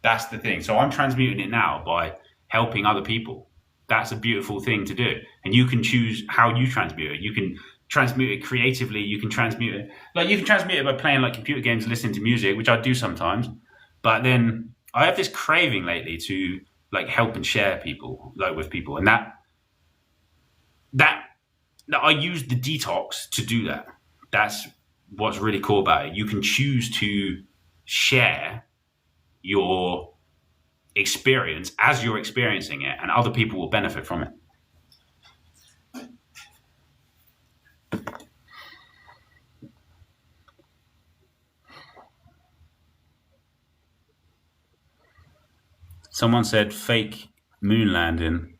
That's the thing. So I'm transmuting it now by helping other people. That's a beautiful thing to do. And you can choose how you transmute it. You can transmute it creatively. You can transmute it. Like, you can transmute it by playing like computer games, listening to music, which I do sometimes. But then I have this craving lately to like help and share people, like with people. And that I use the detox to do that. That's what's really cool about it. You can choose to share your experience as you're experiencing it, and other people will benefit from it. Someone said fake moon landing.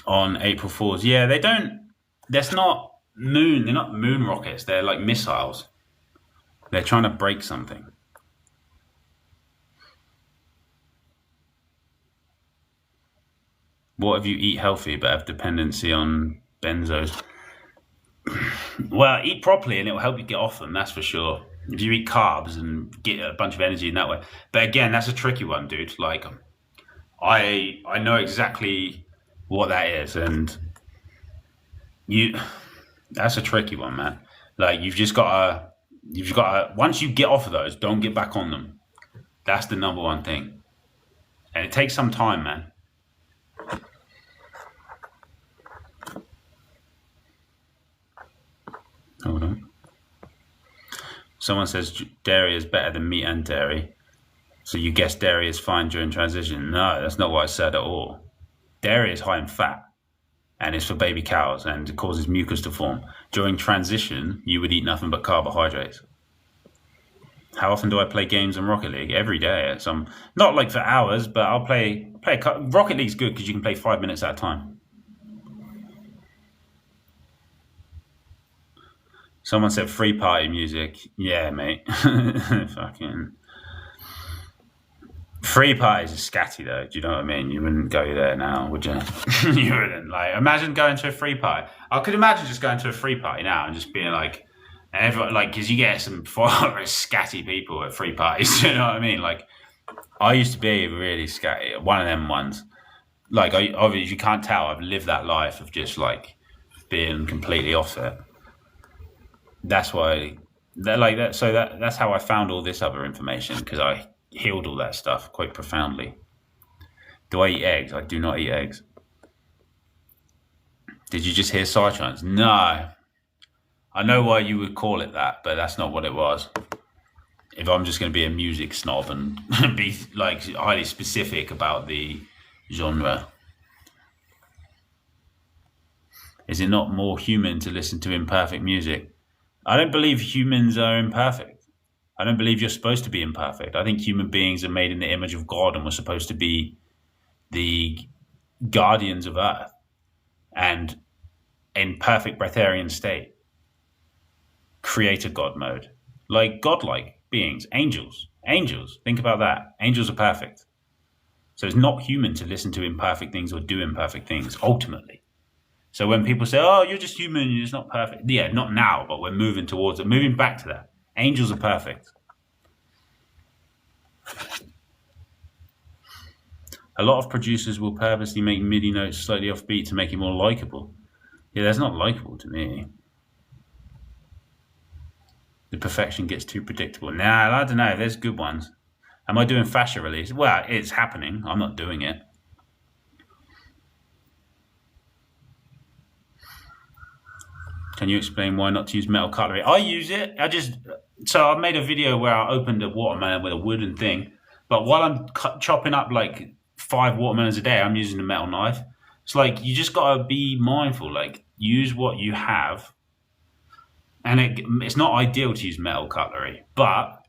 on April Fools. Yeah, they don't. That's not moon. They're not moon rockets. They're like missiles. They're trying to break something. What if you eat healthy but have dependency on benzos? Well, eat properly and it will help you get off them, that's for sure. If you eat carbs and get a bunch of energy in that way. But again, that's a tricky one, dude. Like, I know exactly what that is, and that's a tricky one, man. Like, you've just got to, once you get off of those, don't get back on them. That's the number one thing. And it takes some time, man. Hold on. Someone says dairy is better than meat and dairy. So you guess dairy is fine during transition. No, that's not what I said at all. Dairy is high in fat and it's for baby cows and it causes mucus to form. During transition, you would eat nothing but carbohydrates. How often do I play games on Rocket League? Every day. Not like for hours, but I'll play. Rocket League's good because you can play 5 minutes at a time. Someone said free party music. Yeah, mate. Fucking free parties is scatty though. Do you know what I mean? You wouldn't go there now, would you? You wouldn't. Like, imagine going to a free party. I could imagine just going to a free party now and just being like, and everyone, like, because you get some scatty people at free parties. You know what I mean? Like, I used to be really scatty. One of them ones. Like, obviously, you can't tell. I've lived that life of just like being completely off it. That's why, that's how I found all this other information, because I healed all that stuff quite profoundly. Do I eat eggs? I do not eat eggs. Did you just hear Psytrance? No. I know why you would call it that, but that's not what it was. If I'm just going to be a music snob and be like highly specific about the genre. Is it not more human to listen to imperfect music? I don't believe humans are imperfect. I don't believe you're supposed to be imperfect. I think human beings are made in the image of God and we're supposed to be the guardians of Earth and in perfect breatharian state. Creator God mode. Like godlike beings, angels. Angels, think about that. Angels are perfect. So it's not human to listen to imperfect things or do imperfect things, ultimately. So when people say, oh, you're just human, you're just not perfect. Yeah, not now, but we're moving towards it, moving back to that. Angels are perfect. A lot of producers will purposely make MIDI notes slightly offbeat to make it more likable. Yeah, that's not likable to me. The perfection gets too predictable. Nah, I don't know. There's good ones. Am I doing fascia release? Well, it's happening. I'm not doing it. Can you explain why not to use metal cutlery? I use it. So I made a video where I opened a watermelon with a wooden thing. But while I'm chopping up like 5 watermelons a day, I'm using a metal knife. It's like, you just got to be mindful. Like, use what you have. And it's not ideal to use metal cutlery. But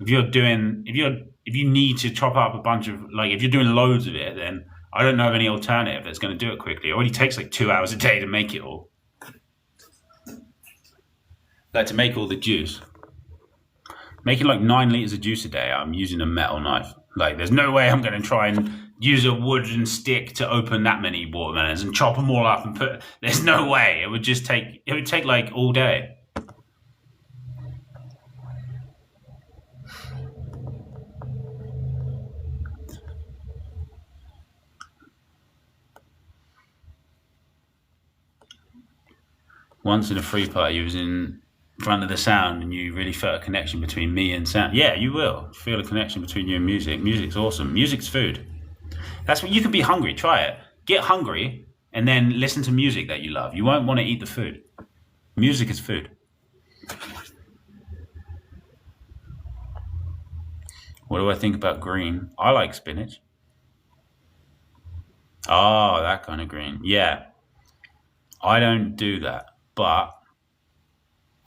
if you need to chop up a bunch of, like, if you're doing loads of it, then I don't know of any alternative that's going to do it quickly. It already takes like 2 hours a day to make it all. Like, to make all the juice. Making like 9 liters of juice a day, I'm using a metal knife. Like, there's no way I'm going to try and use a wooden stick to open that many watermelons and chop them all up and there's no way. It would take like all day. Once in a free party, you was in front of the sound and you really felt a connection between me and sound. Yeah, you will feel a connection between you and music. Music's awesome. Music's food. That's what you can be hungry. Try it. Get hungry and then listen to music that you love. You won't want to eat the food. Music is food. What do I think about green? I like spinach. Oh, that kind of green. Yeah. I don't do that, but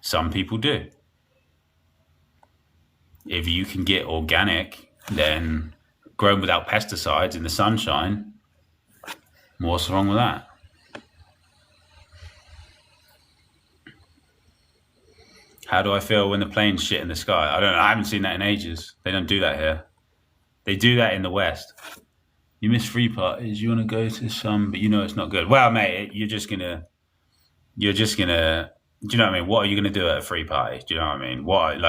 some people do. If you can get organic, then grown without pesticides in the sunshine, What's wrong with that? How do I feel when the plane's shit in the sky? I don't know. I haven't seen that in ages. They don't do that here. They do that in the West. You miss free parties. You want to go to some, but you know it's not good. Well, mate, you're just gonna. Do you know what I mean? What are you gonna do at a free party? Do you know what I mean? What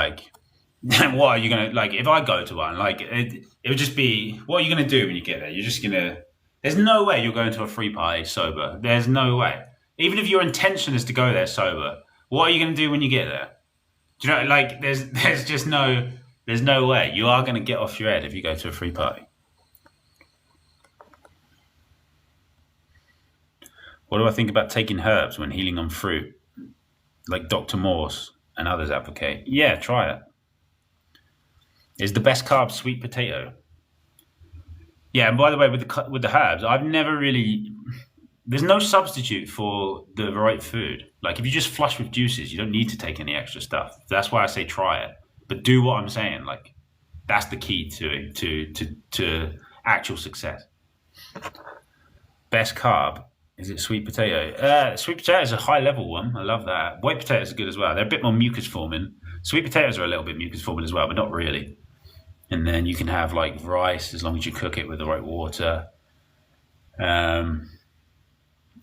what are you gonna like? If I go to one, like it would just be. What are you gonna do when you get there? You're just gonna. There's no way you're going to a free party sober. There's no way. Even if your intention is to go there sober, what are you gonna do when you get there? Do you know? Like there's just there's no way you are gonna get off your head if you go to a free party. What do I think about taking herbs when healing on fruit, like Dr. Morse and others advocate? Yeah, try it. Is the best carb sweet potato? Yeah, and by the way, with the herbs, I've never really. There's no substitute for the right food. Like if you just flush with juices, you don't need to take any extra stuff. That's why I say try it, but do what I'm saying. Like that's the key to actual success. Best carb. Is it sweet potato? Sweet potato is a high level one. I love that. White potatoes are good as well. They're a bit more mucus forming. Sweet potatoes are a little bit mucus forming as well, but not really. And then you can have like rice as long as you cook it with the right water. And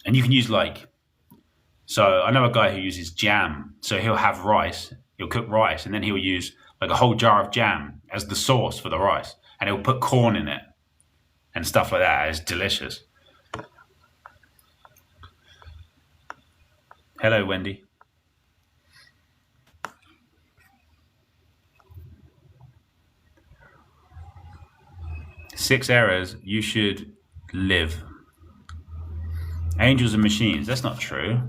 you can use so I know a guy who uses jam. So he'll have rice, he'll cook rice, and then he'll use like a whole jar of jam as the sauce for the rice. And he'll put corn in it and stuff like that. It's delicious. Hello, Wendy. Six errors you should live. Angels and machines. That's not true.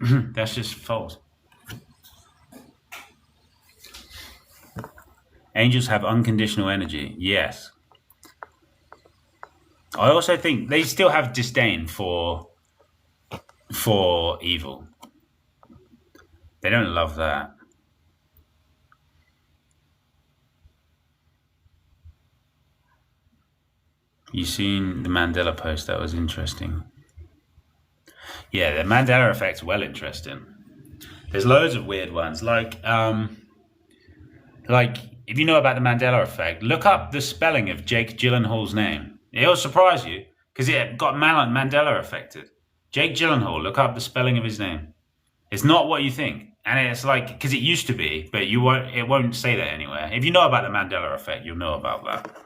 That's just false. Angels have unconditional energy. Yes. I also think they still have disdain for evil. They don't love that. You seen the Mandela post? That was interesting. Yeah, the Mandela effect's well interesting. There's loads of weird ones. Like if you know about the Mandela effect, look up the spelling of Jake Gyllenhaal's name. It'll surprise you because it got Mandela affected. Jake Gyllenhaal, look up the spelling of his name. It's not what you think. And it's like, because it used to be, but it won't say that anywhere. If you know about the Mandela effect, you'll know about that.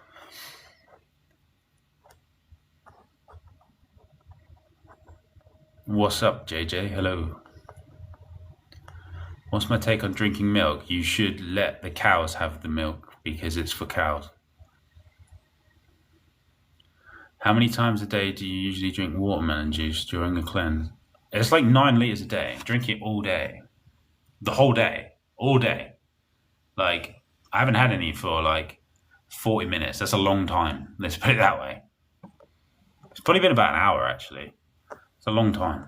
What's up, JJ? Hello. What's my take on drinking milk? You should let the cows have the milk because it's for cows. How many times a day do you usually drink watermelon juice during a cleanse? It's like 9 liters a day. Drink it all day. The whole day. All day. Like, I haven't had any for like 40 minutes. That's a long time. Let's put it that way. It's probably been about an hour, actually. It's a long time.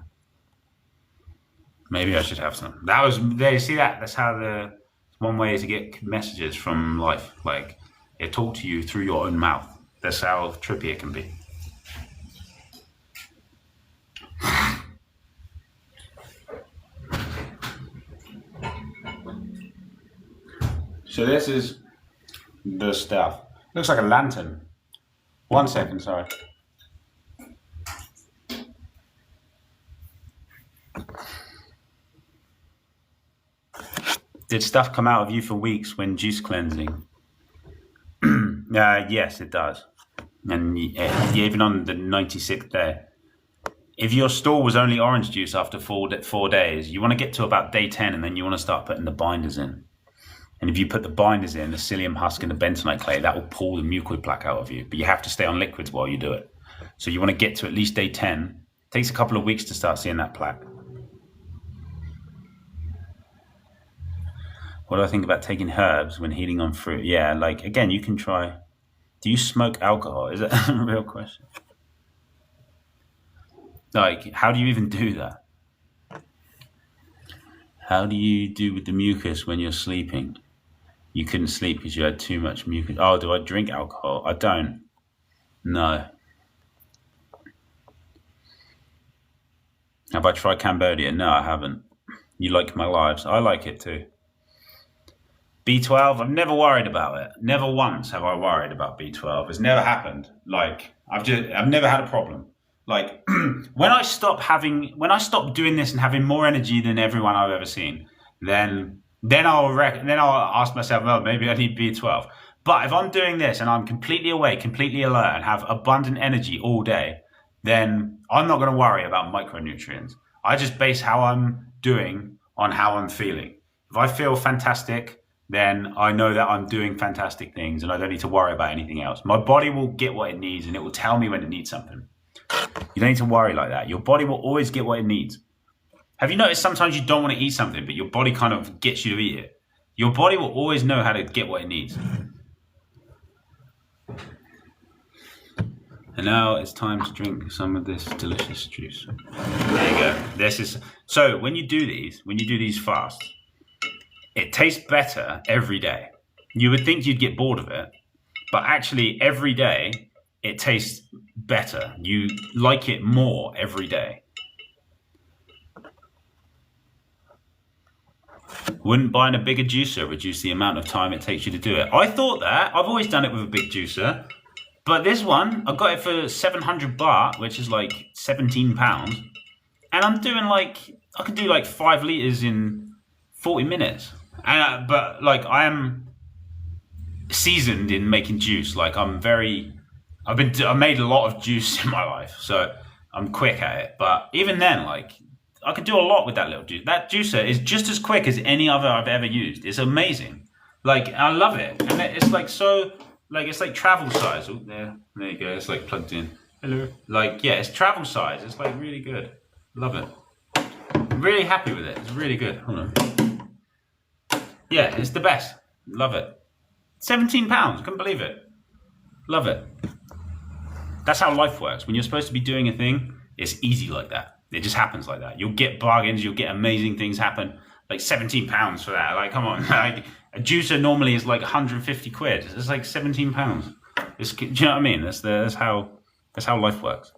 Maybe I should have some. They see that? That's how one way to get messages from life. Like, it talk to you through your own mouth. That's how trippy it can be. So this is the stuff. Looks like a lantern. 1 second, sorry. Did stuff come out of you for weeks when juice cleansing? Yes, it does. And even on the 96th day. If your stool was only orange juice after 4 days, you want to get to about day 10 and then you want to start putting the binders in. And if you put the binders in, the psyllium husk and the bentonite clay, that will pull the mucoid plaque out of you. But you have to stay on liquids while you do it. So you want to get to at least day 10. It takes a couple of weeks to start seeing that plaque. What do I think about taking herbs when healing on fruit? Yeah, like, again, you can try. Do you smoke alcohol? Is that a real question? Like, how do you even do that? How do you do with the mucus when you're sleeping? You couldn't sleep because you had too much mucus. Oh, do I drink alcohol? I don't. No. Have I tried Cambodia? No, I haven't. You like my lives? I like it too. B12, I've never worried about it. Never once have I worried about B12. It's never happened. Like I've never had a problem. Like when I stop doing this and having more energy than everyone I've ever seen, then I'll ask myself, well, maybe I need B12. But if I'm doing this and I'm completely awake, completely alert, and have abundant energy all day, then I'm not going to worry about micronutrients. I just base how I'm doing on how I'm feeling. If I feel fantastic, then I know that I'm doing fantastic things and I don't need to worry about anything else. My body will get what it needs and it will tell me when it needs something. You don't need to worry like that. Your body will always get what it needs. Have you noticed sometimes you don't want to eat something, but your body kind of gets you to eat it? Your body will always know how to get what it needs. And now it's time to drink some of this delicious juice. There you go. So when you do these fast, it tastes better every day. You would think you'd get bored of it, but actually every day it tastes better. You like it more every day. Wouldn't buying a bigger juicer reduce the amount of time it takes you to do it? I thought that. I've always done it with a big juicer. But this one, I got it for 700 baht, which is like 17 pounds. And I'm doing I can do 5 litres in 40 minutes. But I am seasoned in making juice. I've made a lot of juice in my life, so I'm quick at it. But even then, I could do a lot with that little juice. That juicer is just as quick as any other I've ever used. It's amazing. I love it, and it's it's like travel size. Oh, there you go. It's plugged in. Hello. It's travel size. It's really good. Love it. I'm really happy with it. It's really good. Hold on. Yeah, it's the best. Love it. 17 pounds. Couldn't believe it. Love it. That's how life works. When you're supposed to be doing a thing, it's easy like that. It just happens like that. You'll get bargains. You'll get amazing things happen. 17 pounds for that. Come on. A juicer normally is 150 quid. It's 17 pounds. Do you know what I mean? That's how life works.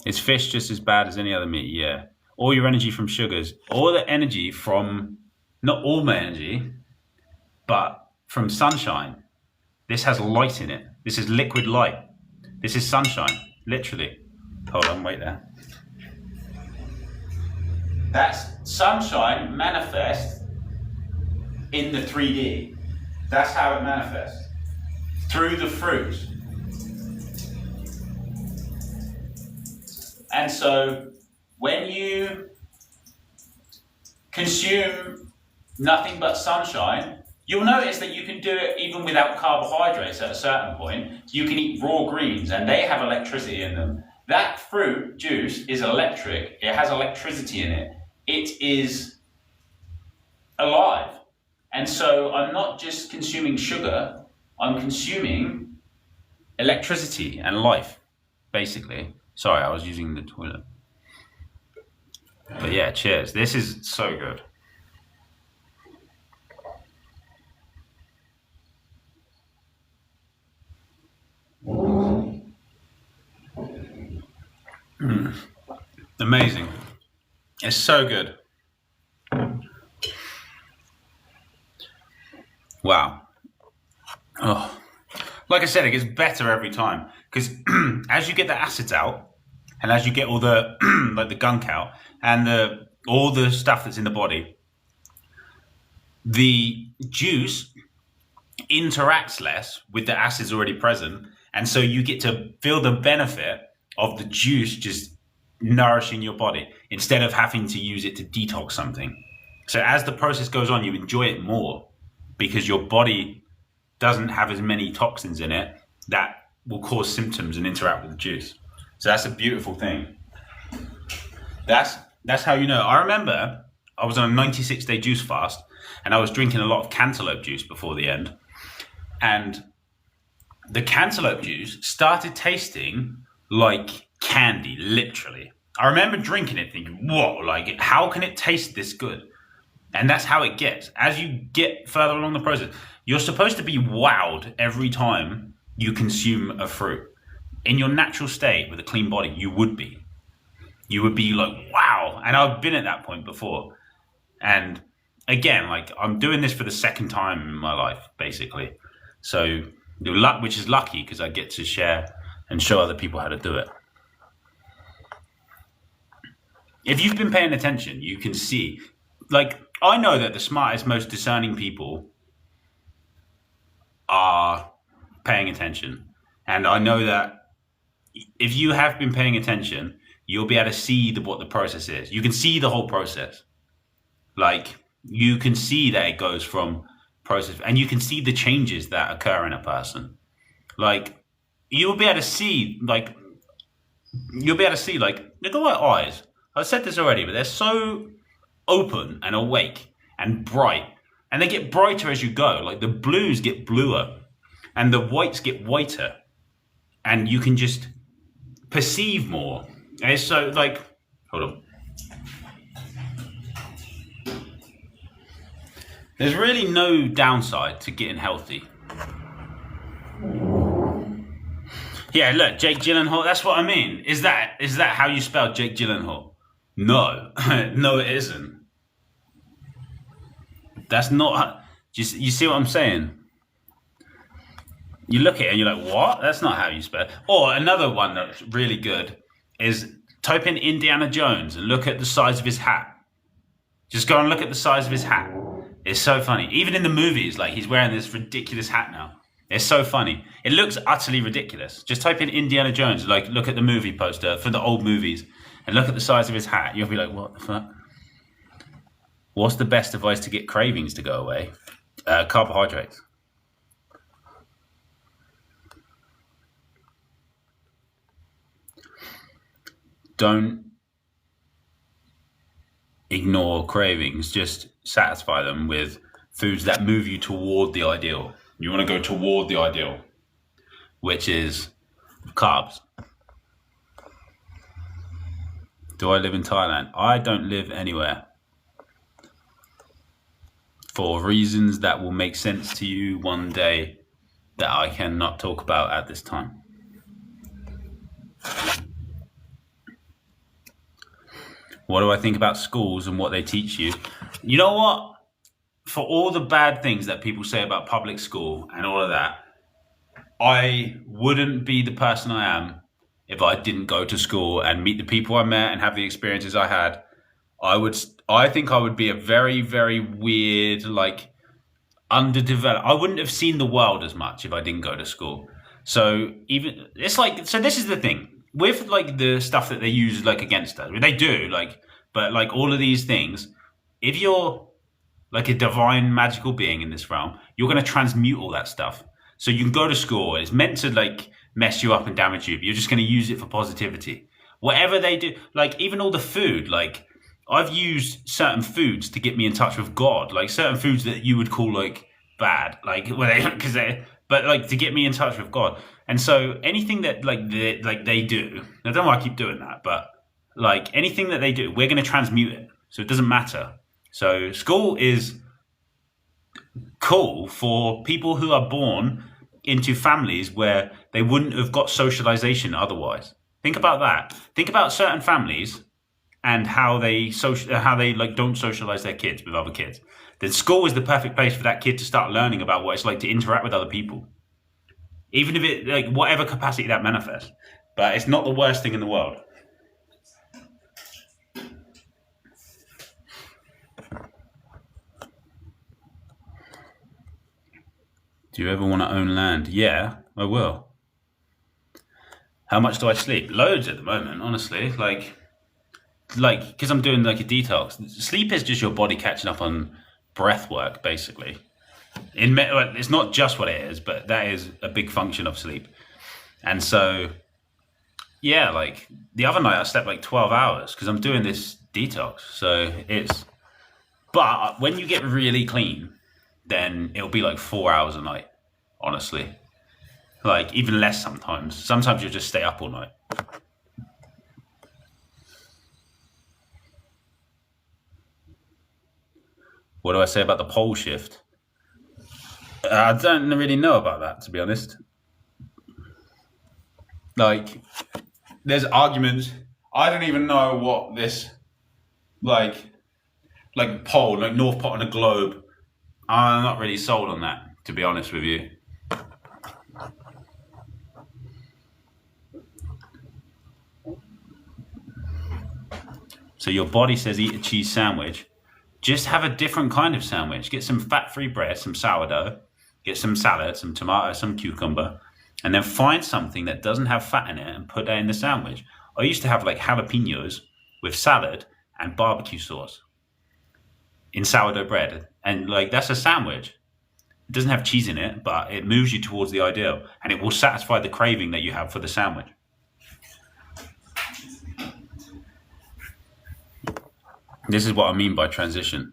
Is fish just as bad as any other meat? Yeah. All your energy from sugars. All the energy from, not all my energy, but from sunshine. This has light in it. This is liquid light. This is sunshine, literally. Hold on, wait there. That's sunshine manifests in the 3D. That's how it manifests. Through the fruit. And so when you consume nothing but sunshine, you'll notice that you can do it even without carbohydrates at a certain point. You can eat raw greens and they have electricity in them. That fruit juice is electric. It has electricity in it. It is alive. And so I'm not just consuming sugar, I'm consuming electricity and life, basically. Sorry, I was using the toilet. But yeah, cheers. This is so good. Amazing. It's so good. Wow. Oh, like I said, it gets better every time because as you get the acids out and as you get all the the gunk out and all the stuff that's in the body, the juice interacts less with the acids already present, and so you get to feel the benefit of the juice just nourishing your body instead of having to use it to detox something. So as the process goes on, you enjoy it more because your body doesn't have as many toxins in it that will cause symptoms and interact with the juice. So that's a beautiful thing. That's how you know. I remember I was on a 96-day juice fast and I was drinking a lot of cantaloupe juice before the end. And the cantaloupe juice started tasting like candy, literally. I remember drinking it thinking, whoa, how can it taste this good? And that's how it gets. As you get further along the process, you're supposed to be wowed every time you consume a fruit. in your natural state with a clean body, you would be like, wow. And I've been at that point before. And again, like, I'm doing this for the second time in my life, basically. So which is lucky because I get to share and show other people how to do it. If you've been paying attention, you can see, like, I know that the smartest, most discerning people are paying attention. And I know that if you have been paying attention, you'll be able to see what the process is. You can see the whole process. Like, you can see that it goes from process, and you can see the changes that occur in a person. Like, you'll be able to see, like, look at my eyes. I've said this already, but they're so open and awake and bright, and they get brighter as you go. Like, the blues get bluer and the whites get whiter, and you can just perceive more. And it's so, like, hold on. There's really no downside to getting healthy. Yeah, look, Jake Gyllenhaal, that's what I mean. Is that how you spell Jake Gyllenhaal? No. No, it isn't. That's not... You see what I'm saying? You look at it and you're like, what? That's not how you spell it. Or another one that's really good is type in Indiana Jones and look at the size of his hat. Just go and look at the size of his hat. It's so funny. Even in the movies, like, he's wearing this ridiculous hat now. It's so funny. It looks utterly ridiculous. Just type in Indiana Jones, like, look at the movie poster for the old movies and look at the size of his hat. You'll be like, what the fuck? What's the best advice to get cravings to go away? Carbohydrates. Don't ignore cravings. Just satisfy them with foods that move you toward the ideal. You want to go toward the ideal, which is carbs. Do I live in Thailand? I don't live anywhere. For reasons that will make sense to you one day that I cannot talk about at this time. What do I think about schools and what they teach you? You know what? For all the bad things that people say about public school and all of that, I wouldn't be the person I am if I didn't go to school and meet the people I met and have the experiences I had. I think I would be a very, very weird, like, underdeveloped. I wouldn't have seen the world as much if I didn't go to school. So this is the thing with, like, the stuff that they use, like, against us. I mean, they do, like, but, like, all of these things, if you're like a divine magical being in this realm, you're going to transmute all that stuff. So you can go to school, it's meant to, like, mess you up and damage you, but you're just going to use it for positivity. Whatever they do, like, even all the food, like, I've used certain foods to get me in touch with God, like certain foods that you would call, like, bad, like, but, like, to get me in touch with God. And so anything that, like, they do, I don't know why I keep doing that, but, like, anything that they do, we're going to transmute it. So it doesn't matter. So school is cool for people who are born into families where they wouldn't have got socialization otherwise. Think about that. Think about certain families and how they like don't socialize their kids with other kids. Then school is the perfect place for that kid to start learning about what it's like to interact with other people. Even if it, like, whatever capacity that manifests. But it's not the worst thing in the world. Do you ever want to own land? Yeah, I will. How much do I sleep? Loads at the moment, honestly. Like, because I'm doing, like, a detox. Sleep is just your body catching up on breath work, basically. It's not just what it is, but that is a big function of sleep. And so, yeah, like, the other night I slept like 12 hours because I'm doing this detox. So but when you get really clean, then it'll be like 4 hours a night, honestly. Like, even less sometimes. Sometimes you'll just stay up all night. What do I say about the pole shift? I don't really know about that, to be honest. like, there's arguments. I don't even know what this, like pole, like North Pole on a globe. I'm not really sold on that, to be honest with you. So your body says eat a cheese sandwich. Just have a different kind of sandwich. Get some fat-free bread, some sourdough, get some salad, some tomato, some cucumber, and then find something that doesn't have fat in it and put that in the sandwich. I used to have like jalapenos with salad and barbecue sauce in sourdough bread. And like, that's a sandwich. It doesn't have cheese in it, but it moves you towards the ideal, and it will satisfy the craving that you have for the sandwich. This is what I mean by transition.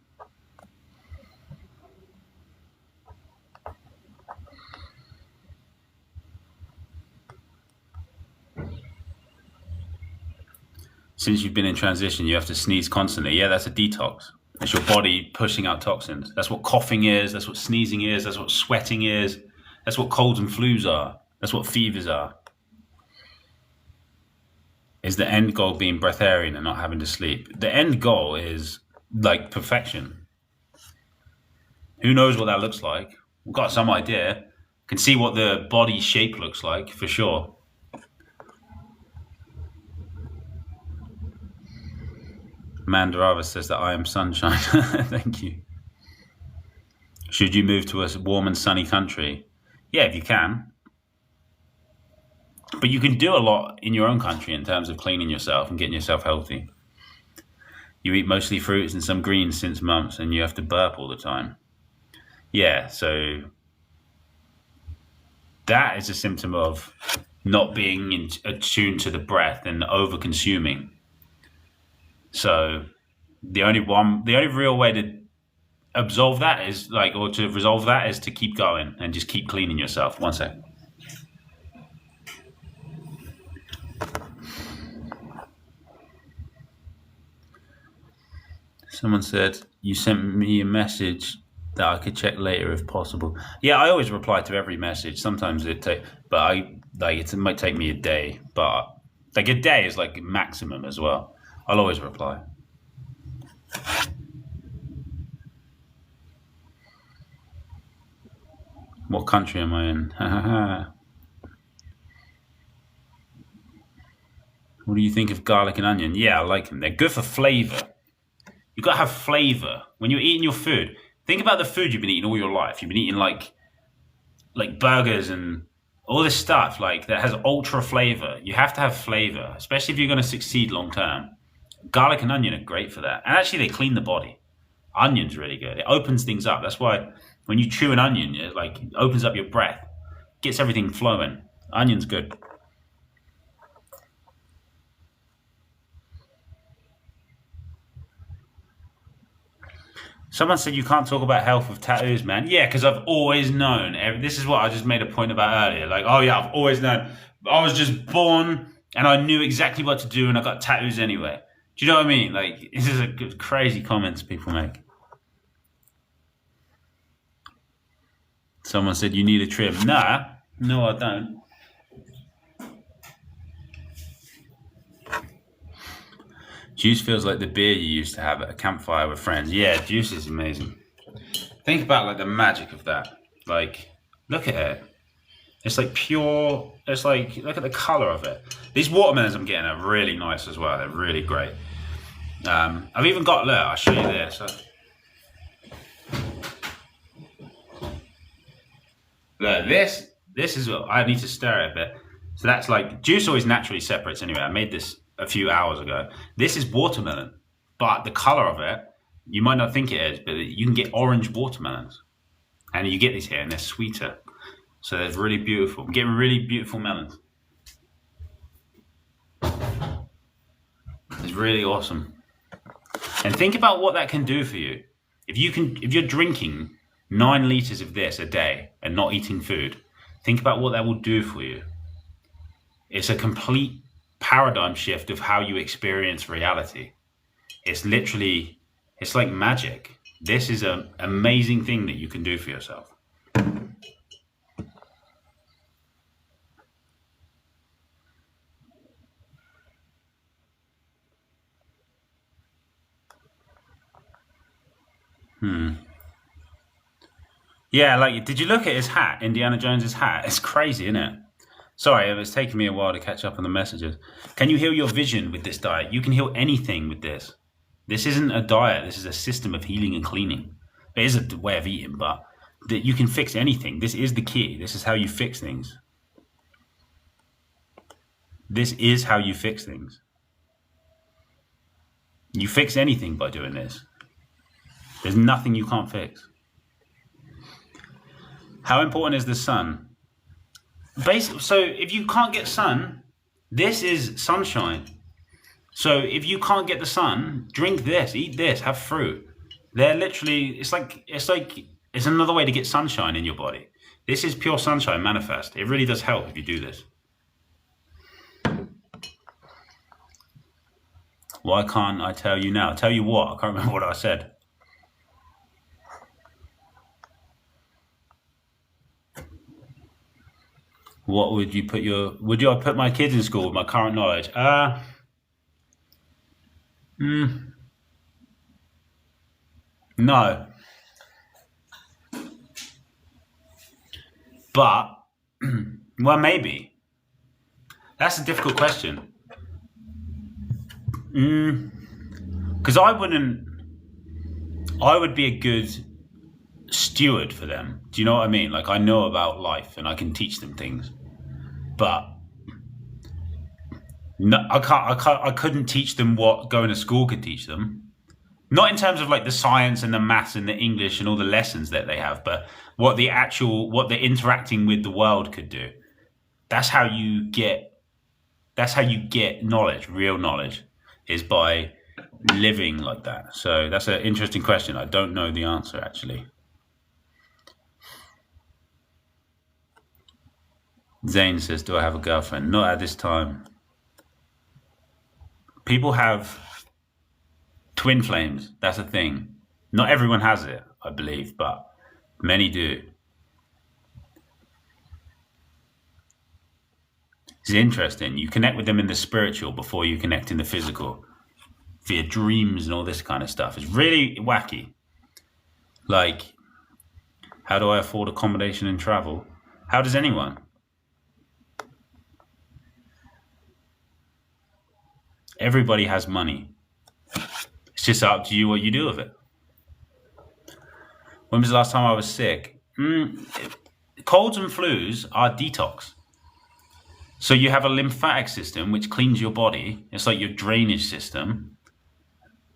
Since you've been in transition, you have to sneeze constantly. Yeah, that's a detox. It's your body pushing out toxins. That's what coughing is. That's what sneezing is. That's what sweating is. That's what colds and flus are. That's what fevers are. Is the end goal being breatharian and not having to sleep? The end goal is like perfection. Who knows what that looks like? We've got some idea. Can see what the body shape looks like for sure. Mandarava says that I am sunshine. Thank you. Should you move to a warm and sunny country? Yeah, if you can. But you can do a lot in your own country in terms of cleaning yourself and getting yourself healthy. You eat mostly fruits and some greens since months, and you have to burp all the time. Yeah, so that is a symptom of not being attuned to the breath and over-consuming. So the only real way to absolve that is or to resolve that is to keep going and just keep cleaning yourself. One second. Someone said, you sent me a message that I could check later if possible. Yeah, I always reply to every message. Sometimes it might take me a day, but like a day is like maximum as well. I'll always reply. What country am I in? What do you think of garlic and onion? Yeah, I like them. They're good for flavor. You've got to have flavor. When you're eating your food, think about the food you've been eating all your life. You've been eating like burgers and all this stuff that has ultra flavor. You have to have flavor, especially if you're going to succeed long term. Garlic and onion are great for that. And actually, they clean the body. Onion's really good. It opens things up. That's why when you chew an onion, it opens up your breath, gets everything flowing. Onion's good. Someone said you can't talk about health with tattoos, man. Yeah, because I've always known. This is what I just made a point about earlier. I've always known. I was just born and I knew exactly what to do and I got tattoos anyway. Do you know what I mean? This is a crazy comments people make. Someone said you need a trim. Nah, no, I don't. Juice feels like the beer you used to have at a campfire with friends. Yeah, juice is amazing. Think about the magic of that. Look at it. It's pure. It's look at the color of it. These watermelons I'm getting are really nice as well. They're really great. I've even got, look, I'll show you this. Look, this is what I need to stir it a bit. So that's juice always naturally separates anyway. I made this a few hours ago. This is watermelon, but the color of it, you might not think it is, but you can get orange watermelons. And you get these here and they're sweeter. So they're really beautiful. I'm getting really beautiful melons. It's really awesome. And think about what that can do for you. If you're drinking 9 liters of this a day and not eating food, think about what that will do for you. It's a complete paradigm shift of how you experience reality. It's like magic. This is an amazing thing that you can do for yourself. Yeah, like, did you look at his hat, Indiana Jones's hat? It's crazy, isn't it? Sorry, it's taken me a while to catch up on the messages. Can you heal your vision with this diet? You can heal anything with this. This isn't a diet. This is a system of healing and cleaning. It is a way of eating, but that you can fix anything. This is the key. This is how you fix things. This is how you fix things. You fix anything by doing this. There's nothing you can't fix. How important is the sun? So if you can't get sun, this is sunshine. So if you can't get the sun, drink this, eat this, have fruit. They're literally, it's another way to get sunshine in your body. This is pure sunshine manifest. It really does help if you do this. Why can't I tell you now? Tell you what? I can't remember what I said. What would you put would I put my kids in school with my current knowledge? No. But, well, maybe. That's a difficult question. Because I would be a good steward for them. Do you know what I mean? Like, I know about life and I can teach them things. But no, I couldn't teach them what going to school could teach them. Not in terms of like the science and the maths and the English and all the lessons that they have, but what the interacting with the world could do. That's how you get knowledge, real knowledge, is by living like that. So that's an interesting question. I don't know the answer, actually. Zane says, do I have a girlfriend? Not at this time. People have twin flames. That's a thing. Not everyone has it, I believe, but many do. It's interesting. You connect with them in the spiritual before you connect in the physical, via dreams and all this kind of stuff. It's really wacky. Like, how do I afford accommodation and travel? How does anyone? Everybody has money. It's just up to you what you do with it. When was the last time I was sick? Colds and flus are detox. So you have a lymphatic system which cleans your body. It's like your drainage system.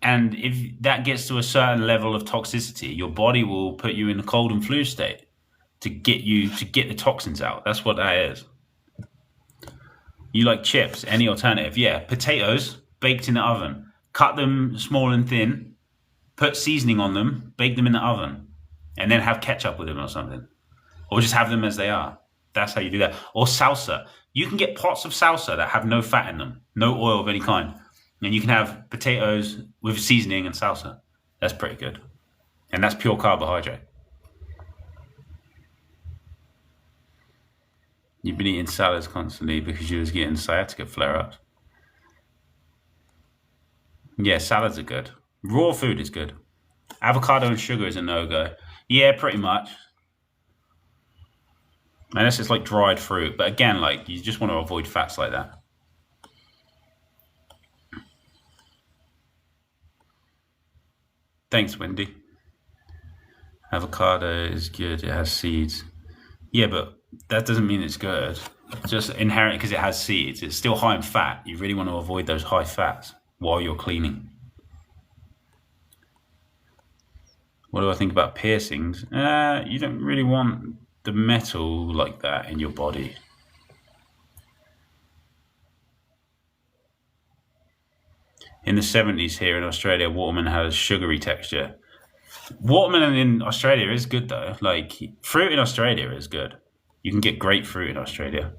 And if that gets to a certain level of toxicity, your body will put you in a cold and flu state to get the toxins out. That's what that is. You like chips, any alternative? Yeah, potatoes baked in the oven. Cut them small and thin, put seasoning on them, bake them in the oven, and then have ketchup with them or something. Or just have them as they are. That's how you do that. Or salsa. You can get pots of salsa that have no fat in them, no oil of any kind. And you can have potatoes with seasoning and salsa. That's pretty good. And that's pure carbohydrate. You've been eating salads constantly because you was getting sciatica flare-ups. Yeah, salads are good. Raw food is good. Avocado and sugar is a no-go. Yeah, pretty much. Unless it's like dried fruit. But again, like, you just want to avoid fats like that. Thanks, Wendy. Avocado is good. It has seeds. Yeah, but that doesn't mean it's good. It's just inherent because it has seeds. It's still high in fat. You really want to avoid those high fats while you're cleaning. What do I think about piercings? You don't really want the metal like that in your body. In the 70s here in Australia, watermelon had a sugary texture. Watermelon in Australia is good though. Like, fruit in Australia is good. You can get great fruit in Australia.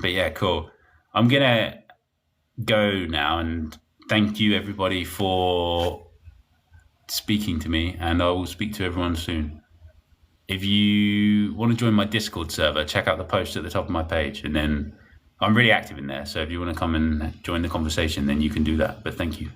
But yeah, cool. I'm going to go now and thank you everybody for speaking to me, and I will speak to everyone soon. If you want to join my Discord server, check out the post at the top of my page, and then I'm really active in there. So if you want to come and join the conversation, then you can do that. But thank you.